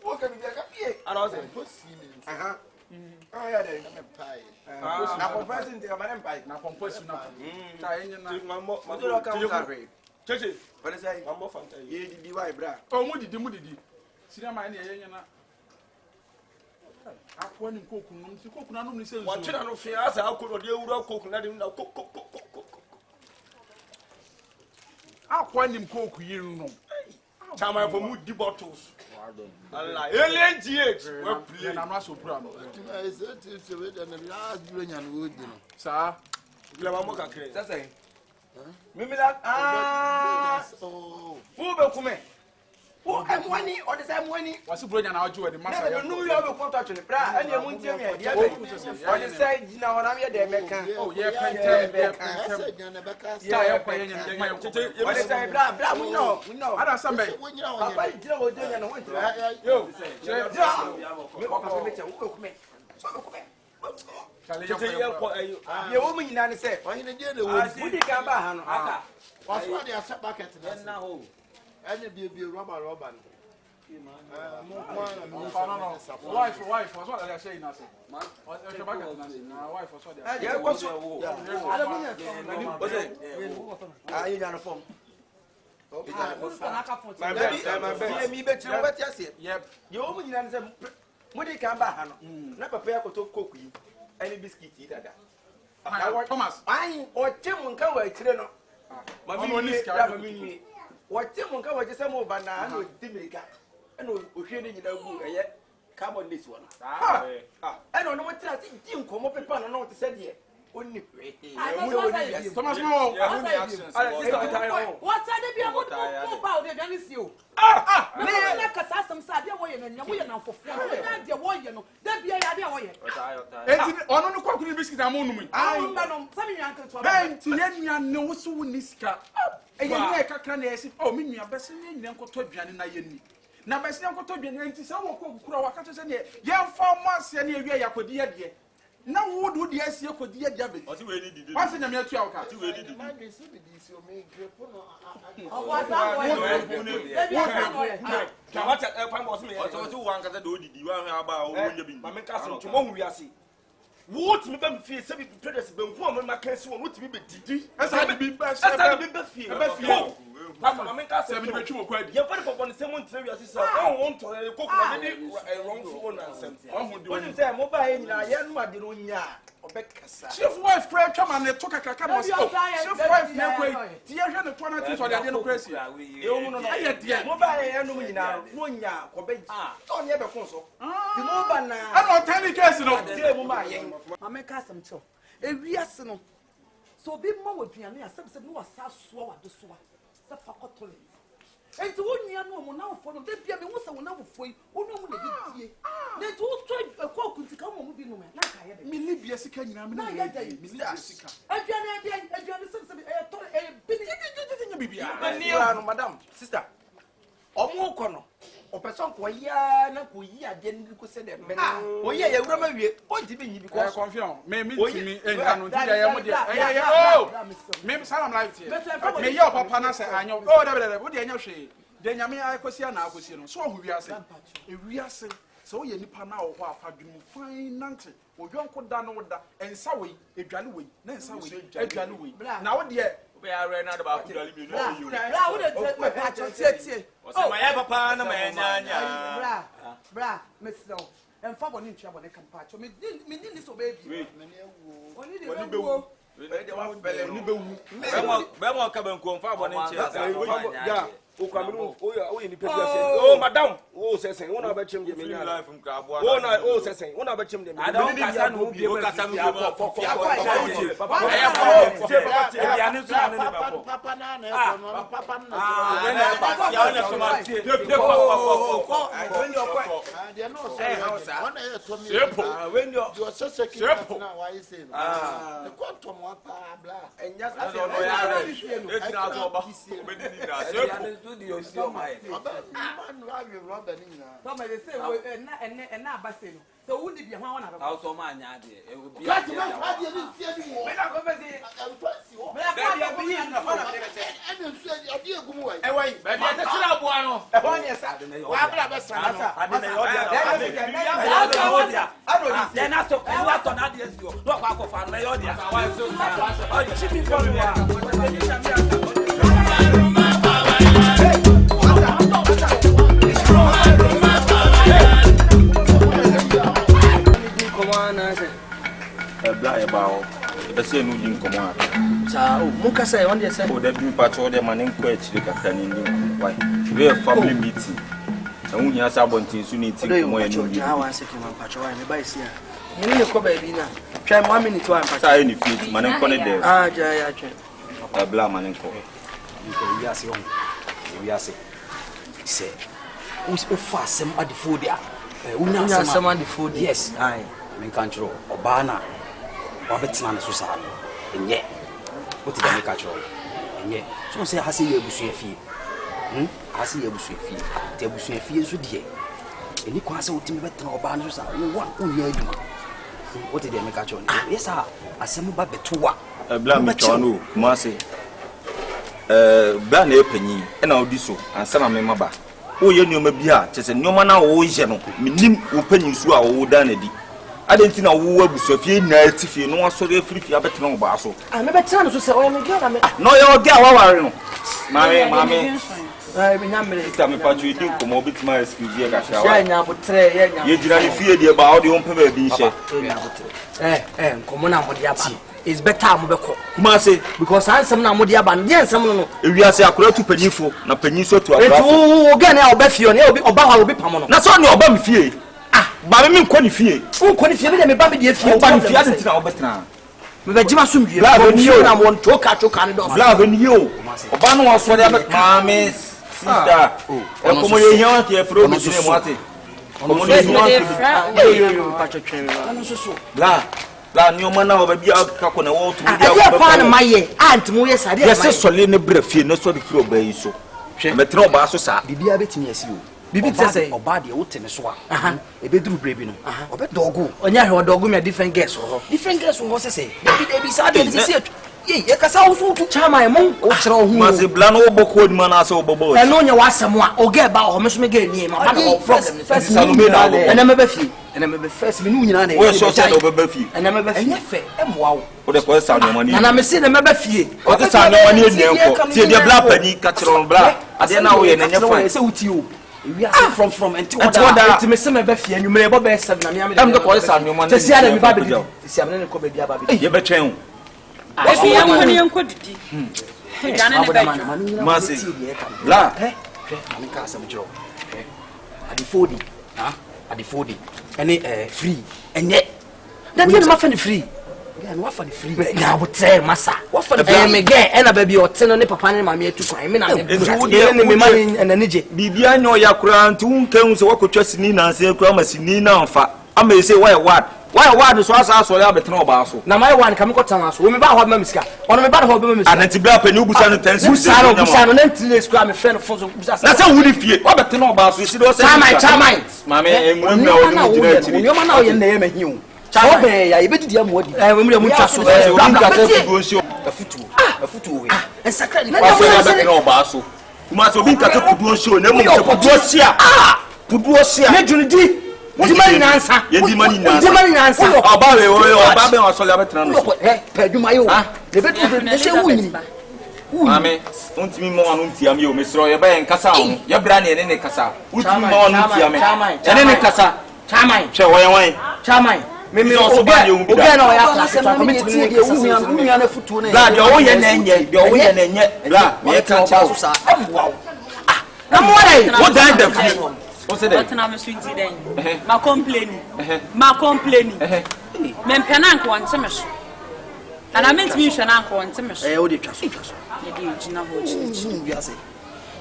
S1: Wo ka bi kapie.
S2: And I say,
S1: Aha. Ah ya de. Na ko person te ka mane mpai.
S4: na compose na ta enye na
S2: I'm more.
S1: Mo do ka mo ka re.
S2: Cheche,
S1: Wale sai.
S2: I'm more fantasy.
S1: Ye di di wai bra.
S4: o mu didi senior man ne enye na akwa ni koku num si koku na num ni se
S2: What you know, fear as I could do, you cook, let him know. Cook.
S4: akwa ni koku yiru no
S2: Time for mood the bottles. Allah, earlier years. We play.
S4: na no so pura no sa
S2: Play I'm more can create.
S1: Sa sai. Mimi la
S7: Oh.
S1: Fu be kume. Fu amwani o de sai amwani.
S4: wasi bro nya na ojo we de
S1: Na
S4: masa
S1: be
S4: ya
S1: no yo be ko touch ni bra ene mu ntie me dia be. O de sai jina ho na me de meka.
S4: oh ye pentem
S7: Asa nyane beka
S4: sa ya kwa ye nya ma ye
S1: O de sai bra mu no.
S4: ada sambe
S7: Wonyina
S1: Papa
S7: wonyina.
S1: jina wo de nya no ho ntira.
S4: yo
S1: Me ko ka me che wo be kume. So be kume.
S4: chale
S2: Cheche,
S4: ya
S2: yeah,
S4: kwa
S1: Ye wo mu nyina ne se.
S7: Wahine die na wo.
S1: Wudi kan ba ha no aka.
S7: Waso de asa bucket na.
S2: na ho.
S7: Ene bie rubber no. Mo kwa na mo
S4: no wife was what I say na say man o se ba ka na say na wife was what they
S1: Ye ko so. Ala mu nya so.
S2: What's it?
S1: Ah, you nya no form.
S5: My baby, me bet you what you say. Yep. You only answer. When you come back, never pay to cook you any biscuit either.
S4: Thomas.
S5: I or Tim will come away. What Tim will come away just a more banana with Dimika. And we're hearing you know yet. Come on this one. I don't know what I think. Jim come up and know what to say here. Only
S4: Thomas, no.
S3: What are they about the you? Like a some sad way and we are now for the warrior. That be idea way.
S4: On the cocktail biscuit, I'm on me.
S3: I don't know.
S4: Ben, Tiania knows who Niska. And you make a canary. Oh, me, I'm best in Uncle Tobian and I. Now, my son got to be an anti-sour catches and young 4 months and a year could dear. Now, what would the SEO could dear David? What's in the milk?
S5: What me be feel say be predators be who am my case what to be didi
S4: asa be best
S5: feel papa me ka say me be twu kwa bi ye fa papa ne say mo ntre wi asisa o won to e koku na me wrong phone na nsem when say mo ba ye nyina ye no ade no nya obekasa
S4: chief wife pray come and to kakaka no chief wife na kwa ti ye hwe ne to na ti so de no kwesi
S5: e o no aye de mo ba ye no nyina no nya ko be to ne be kon so ti mo ba na
S4: ana tani case no
S5: de mo ba ye
S3: Mama Casam Cho. A reason. So be more with Piano, a subset no swallow the swa. The faculty. And to one year no more now for the baby was a one for you, who know the day. They told a cock to come on moving no man. Like I had me live yes, can you? I'm not yet. I
S5: Madam, sister. Omo kono. O person ko ya na ko yi ade ni ko se de me. O ye ya wura ma wie. O ti be nyi because
S4: confirm. Me ti me enga no ti ya mo de. Oh. Me salam live here. Me your papa na say anyo. Oh da wo de anya hwe. De nyame akosi na akosi no. So ho wiase. E wiase. So ye nipa na wo ho afadwemu fine nante. O yonko da no da. Ensa we, edwane we. Na ensa we, edwane we. Na wo de
S1: we are right now about to do you.
S3: Bra, would take my patch on tie.
S1: Oh, my papa na my
S3: bra, Miss No. And for one inch when I can patch. Me didn't so baby. Only the go.
S1: Bemo come confirm one inch. Yeah.
S5: Oh, madam. Oh, say one about him. Oh, no, oh, say one about him.
S1: I don't
S3: so who did you want to
S2: house or man? It would be
S1: say no din komo
S5: sa o mo ka say on dey say
S1: o da bi patcho dey man nko akire kakra ni ndi why we family meeting and we asa bontin su ni tin komo enu bi
S5: ha wan seki man patcho why me buy see a me ko ba bi na try 1 minute to am patcho
S1: say ni fit man nko ne dey
S5: ja ya try
S1: bla man nko
S5: we ase on we ase say we fa sem adifo dia unya sem adifo dia yes ai men kan chiro obana wabetina na so sa enye oti da meka cho enye so say hase ye busu afie hase ye busu afie te busu afie so de eni kwa se oti me betina oba na so sa no one unya aduma oti da meka cho yes asem ba betowa
S1: bla me cho no mo ase bla na epanyi e na odi so ansa na me maba wo ye nyoma bi a chese nyoma na wo je no minim wo panyi su a wo da na di adenti na wo abuso fie na tifie no asore frifie abetena wo ba so
S5: me betena no so se o me girl me
S1: no yo girl wa ware no mami
S5: me nyamre
S1: ita me patro edin komo obitima excuse ye ka sha wa
S5: ya nyabotre ya nya
S1: ye jira ni fie de ba o de on pe ba bi hye
S5: nkomo na modi aba is better am beko
S1: kuma say
S5: because ansem na modi aba ne ansem no
S1: ewiase akora tu panyifo na panyiso tu akora
S5: o ga na obafio ne oba ha obi pamo no
S1: na so ne oba me fie ba me nko ni fie
S5: nko ni fie be me ba me de fie
S1: oba ni fie adenti na obetena
S5: me ba jima sumdue
S1: Bla
S5: ko ni na won choka ne do
S1: bla be ni yo oba no wo so de mami sister e komo ye hian ke fro bi ne mo ate komo ne hian
S5: pacho twen ano so
S1: la nyoma na oba bia ka ko na wo tu
S5: bia wo pa na maye aunt mo ye sade
S1: yes sole ne bra fie no so de fie oba yi so metra oba so sa
S5: bibia betimi asi o bibi tse oba de wo tene so a ebeduru brebi no obe dogu onya he dogu me different girls ho se bibi sade de se ye kasa wo so tu chama mo o kire ho
S1: ma se bla no oboko ni ma na se obobo
S5: e no nya wasem a o ge ba o me so me ge ni ma ba no problem
S1: first salome na go
S5: ena me ba fi ena me be first me nu nyina na
S1: wo so se do be fi
S5: ena me ba fi enye fe e moa wo
S1: o de ko sa no mani
S5: na me se na me ba fi
S1: o te sa no mani eni enko tie de bla pani ka kire on bla ade na wo ye na nya fa
S5: se wuti o we are from enti oda enti me se me ba fi anwumre bo be 7 na me am
S1: de ko sa no mani
S5: te sia na me ba be sia me ne ko ba bia ba be
S1: ye be twen
S8: Efi yanko didi. Jana ne ba.
S1: Masi. La.
S5: Mami ka asem jiro. Adifodi. Ene free. Enye. Dan ye ma fa ni free. Ga no fa ni free. Na botre masa. Wa fa ni me ga ena ba bi oteno ne papa ne mami etu kwan. Me na me. Ne me mami enanije.
S1: Bibia nyo ya kura ntu nkan so wakotwa sini na nse kura masini na mfa. Ama ese why word so asa so ya betena oba so
S5: na my one kam ko tan so me ba ho ma misika ono me ba ho ba misika
S1: anati bra pani ubusa no tense
S5: busa no nan tile square me friend fo so busa
S1: na say wudi fie wa betena oba so isi do say
S5: chamai
S1: mama emu na o ni jira tiri
S5: yo ma na o ye na ye mahiu chamai be ya ye bedidi amodi we mu twa so
S1: nka say fudu nsi
S5: afutu we ensakra ni
S1: wa so ya betena oba so kuma so bi nka say fudu nsi o na mu say fudu osia
S5: me junidi Dimani nansa.
S1: Ye dimani nansa. Oba be o so le abetena no.
S5: Peduma yo. De betu de se wuni.
S1: Mame, untimi mo anu ntia me o mesro ye ba en kasa o. Ye bra ne ne kasa. Untimi mo anu ntia me. Ene ne kasa.
S5: Chamai.
S1: Che wan.
S5: Chamai. Me oga na o ya class to committee ne wunya na futu ne.
S1: Bla de o ye na enye, de o ye na enye. Bla, me ka cha so sa.
S5: Wow. Na mo dai.
S1: What dan the free?
S8: What's that? I'm sweet then. My complaining. Men penank one semish. And I meant me shan uncle one semish.
S5: Eh, o de twa so.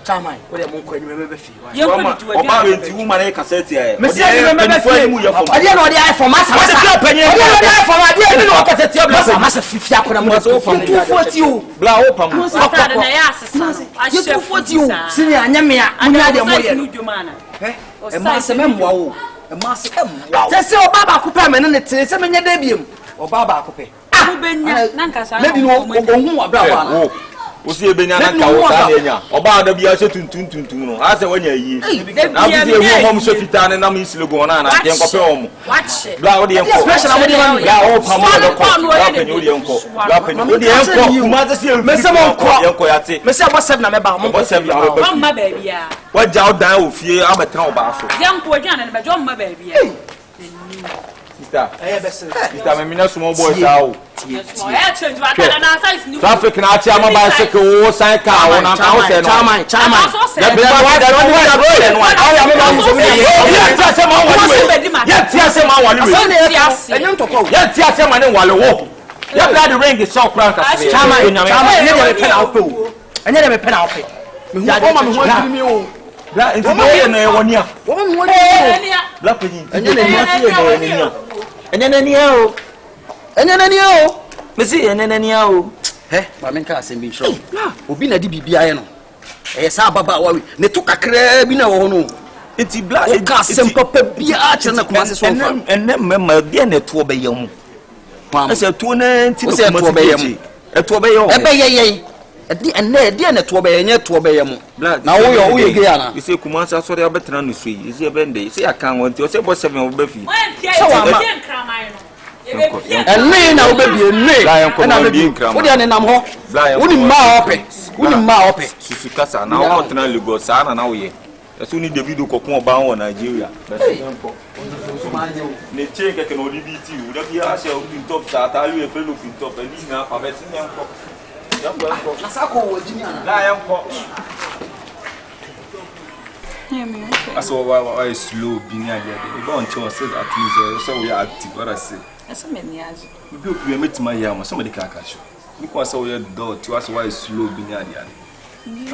S5: Chamai, what am I remember fee?
S1: Oba wenti woman e cassette e.
S5: Me say remember fee mu ye for. Ade na ode for massa. Ade na ode for ma ade na cassette e bla massa fifi akona mu so for. 240 o. Bla o pam.
S8: Na ya asesa.
S5: A 240 o. Sini anyame a munya de mo ye. E ma se memwa o. E ma se emwa. Se se oba ba ko pe me ne te se menye da biem. Oba ba ko pe.
S8: Wo benya na nkasa.
S5: Maybe no ohun abra ba.
S1: Osi ebenya na ka wo sa nya. Oba da bia se tuntun no. A se wanya yi. Na bi e wo hom so fita ne na me islogo na na de nkope omo. Bla wo de enko.
S5: Special wo de man.
S1: Bla wo pam wo de ko. Bla penyo wo de enko. Bla penyo wo de enko. Kuma se se
S5: me se mo nko.
S1: Enko ya te.
S5: Me se bo 7 na me ba mo.
S1: Bo 7 na
S8: ba. Wa ma ba bia.
S1: Wa ja o dan o fie abetena oba so.
S8: Yanko adwan na ba jo ma ba bia.
S1: Sister. Sister me mina small boy sa o. Traffic na ati ama bicycle wo sai ka wo na ka wo se no.
S5: Chamai.
S1: Ya be wa da no wa road no. Awu me ma so me. Ya ti ase ma wale we. Ya ti ase ma wale we.
S5: Enyo ntoko.
S1: Ya ti ase ma ne wale wo. Ya bla the ring is so crank as me.
S5: Chamai. Ne de me pena ope o. Enye de me pena ope. Me hu ma me hu adi mi o.
S1: Bla enti no ye no e woni a.
S5: Wo ma me hu adi.
S1: Bla penyi.
S5: Enye ne ni ase ye no ye ni a. Enye nani o. Mesi enye nani o. Ba men ka asem bi nshro. Obi na di bibia ye no. Sa baba wa we. Ne to kakra bi na wo no.
S1: Enti bla
S5: e ka asem papa bia a kire na kuma se so fa.
S1: Enne mema bia na to be ye mu. Ese to na enti
S5: kuma se be ye mu.
S1: E to be ye o.
S5: E be ye ye. ɛdi na to be nye to be yemu na wo ye gay ana
S1: you say kumansa so dey betra no so yi say bende you say aka won ti o say bo 7 wo ba fi
S8: so wa ma
S5: enne na wo be bi enne na be bi wo de ne nam ho woni ma ope
S1: susu kasa na wo tena Lagos sa na wo ye eso ni David kokon oba won Nigeria ne cheke ke no DBT wo da bi a se o pin top sa ta lu e fe lo pin top e ni na pa be tin yanko
S5: na sako wo jinya
S1: la yanko
S9: aso why slow bi ni ade e don cho say that means so we are active what I say
S8: esa me ni aje
S9: bi oku e metima ya ma somebody can catch you ni ko say we do ti was why slow bi ni ade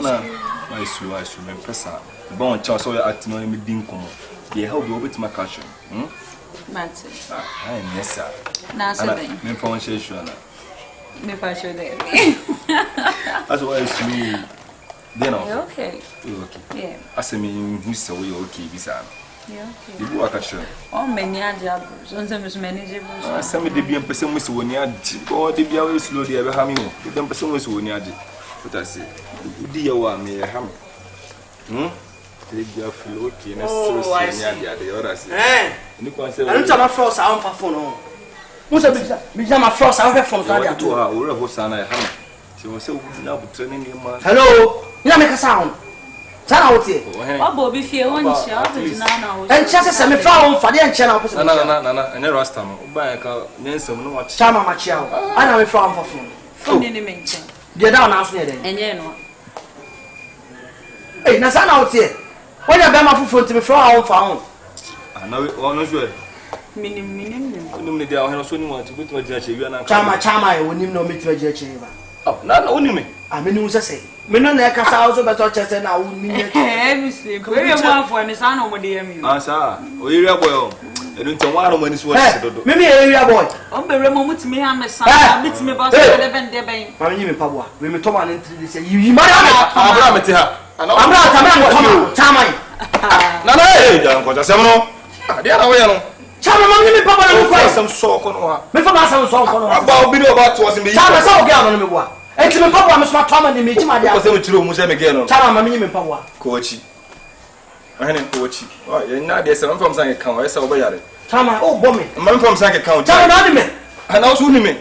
S9: na why slow I should me pesa bon cho so we act no me din komo dey help you obetima catch you
S8: mate
S9: yes sir
S8: na say then
S9: me phone share sure na
S8: me pa show there
S9: that's why slow then
S8: okay yeah
S9: asemi who say we okay bisa
S8: yeah okay
S9: you work at
S8: o meni aja so nse me so manager so
S9: asemi de bia pese mo se woni adi o de bia we slow de be ha mi ho de pese mo se woni adi what I say di ya wa me ha mi de bia flow okay na so se adi adi what I say ni ko say
S5: anu tama force a on fa phone no mo se bi jama force a on phone so adi ato
S9: ha o re ho sana ya ha mi ti o se na butre ni ma
S5: hello ina me ka sound sana wote
S8: obo bi fie wonchi obejina na wo
S5: en chese se me fa on fa de en che na wo
S9: na ene rasta no ba ka nyensam no wa
S5: chama ma chia ana me fa on fa phone
S8: phone ni me nche
S5: de da na aso ne de
S8: enye no
S5: na sana wote wona be ma fufu ntimi fa on fa on
S9: na we ono so
S8: minim
S9: onim ne dia ho so ni wa ti bituma dia che wi na
S5: chama e wonim na o mituma dia che ba
S9: na onim me
S5: ameni wo sese me no na ka sa so be to chese na wo mi nye
S8: muslim we be mo afo me sa na mo de yami
S9: sa o area boy o enu nton wa no mani so wa dodo
S5: me area boy
S8: o be remo mutimi ha me sa bitimi ba so de ben de ben
S5: ma nyi me paboa we me to ma na ntri de se yi ma
S9: abra me te ha
S5: abra ta me mo chama
S9: na ja ko ja sem no dia na wo ye no
S5: chama ma nyi me paboa na ko
S9: sem so ko no ha
S5: me fa ba sem so ko no
S9: aba obi do ba to se me yi
S5: chama sa o ga no me boa enti me paboa me so ma tama ni me jima dia
S9: ko se me chiro mu se me ge no
S5: chama ma nyi me paboa
S9: kochi ahene kochi o ye na de se mfam san kan o ye se o ba yare
S5: chama o bo me
S9: mfam san kan
S5: chama na ni me
S9: ana so ni me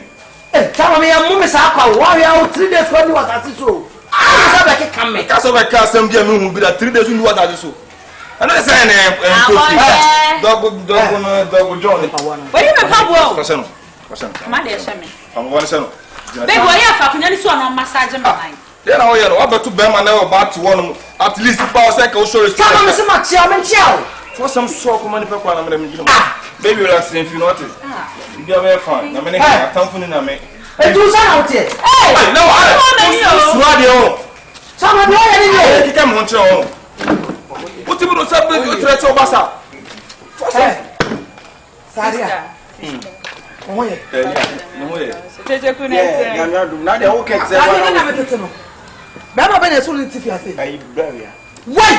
S5: chama me ya mu me sa kwa wa ya o 3 days ko ni wata ti so sa ba ke kan me
S9: ka so ba ka sam bia me hu bi da 3 days ni wata ti so ana se na kochi dogo John
S8: we ni me paboa
S9: ko se no
S8: ma de se me
S9: am wona se no
S8: be go ya fa kunya ni so na massage me nine
S9: ya na o ye no abatu be ma na o ba to one at least ba say ka o show respect
S5: chama me se ma chia me chia
S9: for some so ko mani pe kwa na me gino baby relax in feel nothing you get very fine na me ne ka tamfuni na me
S5: e tu sa na otie
S9: no swadi o
S5: chama do ya ni
S9: e kike mo nche o o ti bro sa be o threat o basa
S5: Saria oye
S9: no ye
S8: cheche ku nete
S5: na de o ke tse ba na metete no ba ma be na so nti fi ase
S7: Ayi bravia.
S5: why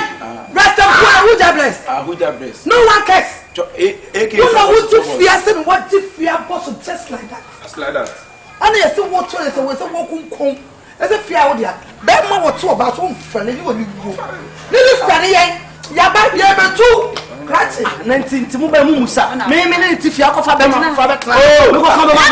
S5: rest of who ja bless
S7: Who ja bless?
S5: no one cares
S7: AK.
S5: you know what to fear say me what to fear boss just like that
S9: just like that
S5: and you say what to say we say what kun ese fear wo dia be ma what to ba so mfa na ni wo ni wo ni stand yen ya ba ya be tu krati 19 mu ba mu musa me ne ti fear ko fa be ma fa be tra me ko ka be ma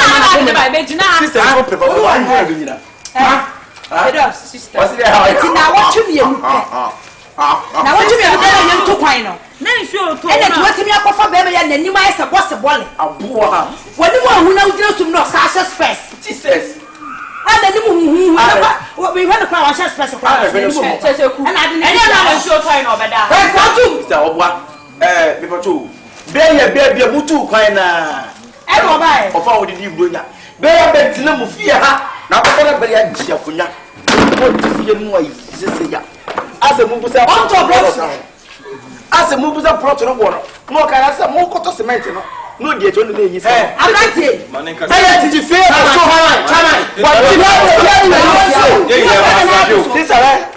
S8: ba be jina
S7: Sister, I prepare for one year again.
S8: sister
S7: What's the hell?
S5: ti na what you me na what you me na yen to kwan no
S8: na nsuo to
S5: ene to wetimi akofa be me ya nanim ayi se boss bole
S7: Abuwa.
S5: woni mo hu na udira sum no sa space
S7: Jesus.
S5: ana ni mu hu we when kwa wa space kwa
S8: cheche ku
S5: ana ade
S8: enye na nsuo to no beda
S5: eh fatu
S7: Sister Obwa. Me pacho. Be ye mutu kwan na.
S5: e no bai
S7: Ofa wo di bronya. Be ye be tina mu fie ha. Na ko na be ya njia funya. Ko di fie mu ayi sese ya. Ase mu busa
S5: on to bless
S7: ase mu busa plot no wo no. Mo ka na se mo ko to cement no. No die to no me yi se.
S5: abrantie
S9: maninka
S7: Be ye tiji fie na so ha. Chama. Wa ti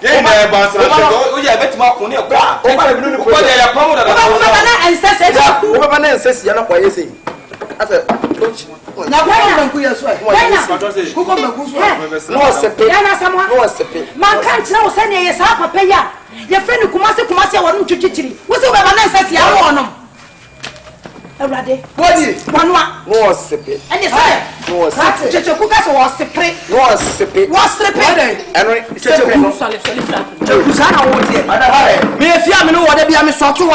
S9: ye ba sa o ye betima ko ne kwa
S7: o ba bi no
S9: ko de ya pamu da
S5: na ancestors
S7: o ba na nsesi ya na kwa yesi ase
S5: na kwa
S3: Man can't now send you a papa. Your friend Kumasi, I want to chichi. What's over my nice as you are already? One was separate. And you say, was Chichukas was separate. Was separate. Was separate. And Kusana won't hear. Me if you know what they are, Miss Sotu.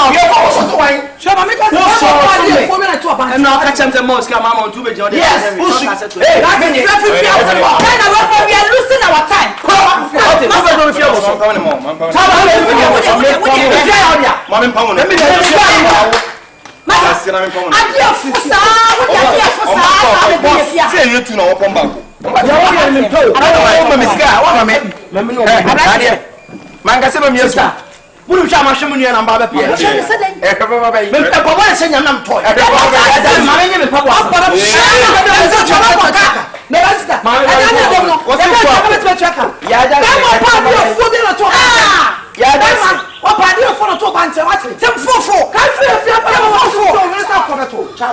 S3: Shall I make a and now catch them the most come on to be John. Yes, we are losing our time.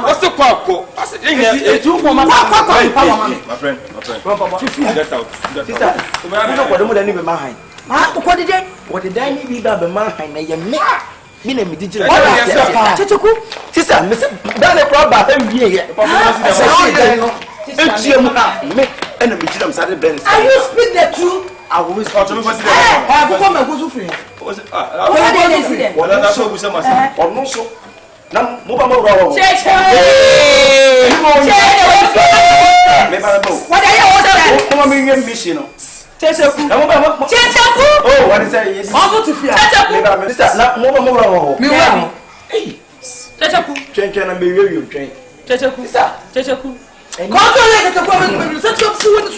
S9: What's the quack? It's you, my friend. Get out. What did I need to be behind? I am me digital. Sister, Mr. Dale Crab, I'm here. Enemy, are you speak the truth? I always thought to was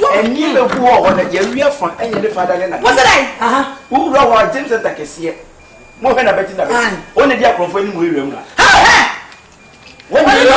S9: and you know who are your fun and your father. What's that? Who wrote James and Takesia? More than a better than only the approval William. When you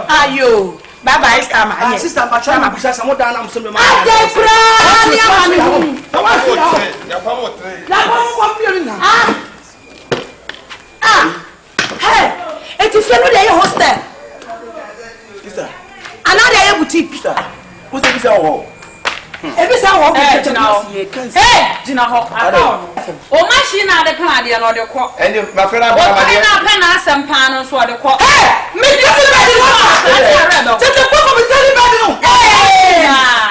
S9: Ayo, bye Sama. Sister, but try my business. I'm not done. I'm so mad. Hey, it is another hostel. Sister, another boutique. What's the reason? Every time hey, Gina Hawk. Oh, machine at the Canadian or the court. And my friend, I'm going to some panels for the court. Hey, me,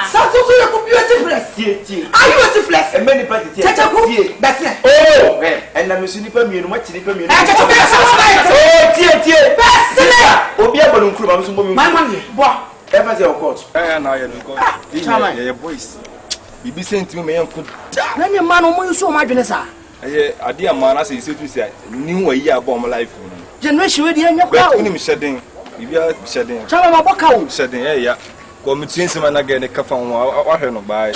S9: something to your computer. Are you a flesh? And many parties. Oh, and I'm a snipper, you know what snipper means. My money, ever your coach. And I am your voice. You be saying to me, Uncle. Let your man on so much. I dear man, I say, you say, new a year bomb life. Generation, you're shedding. You are shedding. Tell shedding, yeah. Come to some again, a cafe on or by.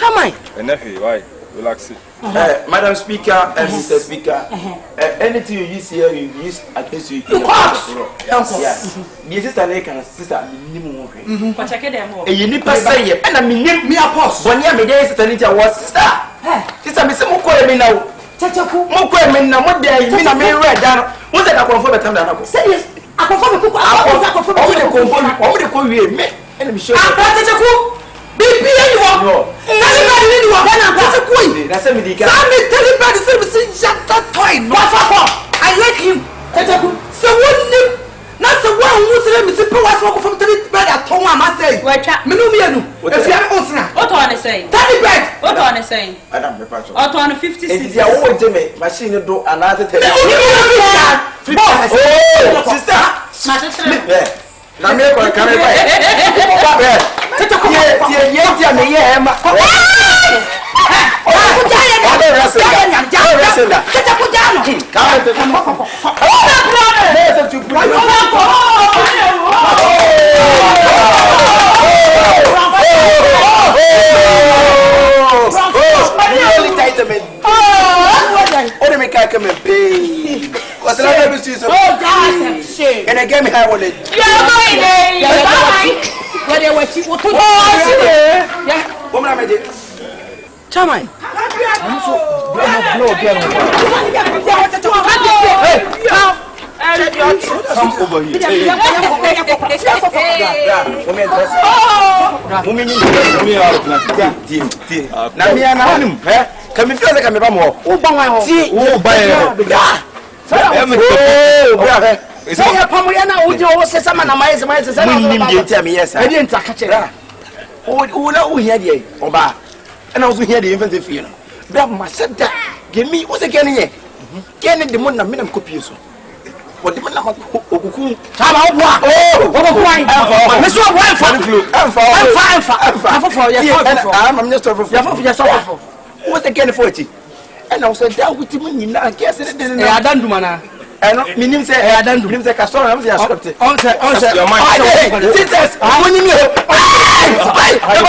S9: And nephew, why? Relax it. Madam Speaker and Mr. Speaker, anything you use here, you use against you. Yes, sister, and sister, but I get you need to say, and I mean, me a post. 1 year, me days, sister was sister. Sister, Miss Moko, me now. Moko, me now, what day, you mean, I may read down. What's that I confirm a time? Serious, I confirm a cook. I would call you me. And I'm sure I'm Baby, you are. Everybody you are. That's a queen. That's a medical. Everybody says, toy. I like him. So, what? Not the one who's let me see power
S8: say.
S3: Tell me.
S8: What on is saying?
S7: Madam, me patch.
S8: Or 250.
S7: It is your own Jimmy machine do another thing. Oh, sister. Na me ko kan me bai. Tete ko ye me ye ma. And I gave me high wallet. Chamai. I'm so blow again. Come over here. And I was here the infant feel. Brother, my said that. Give me what's again here. Get the money, I'm going to copy you. What the man of Okuku? Time out. Oh, Miss Wife, I'm just over for what's again 40. And I said, that with him, I guess it didn't. I don't do mana. And meaning say, I don't do him say, Castor, I'm the script. On your mind. Jesus, I want you. I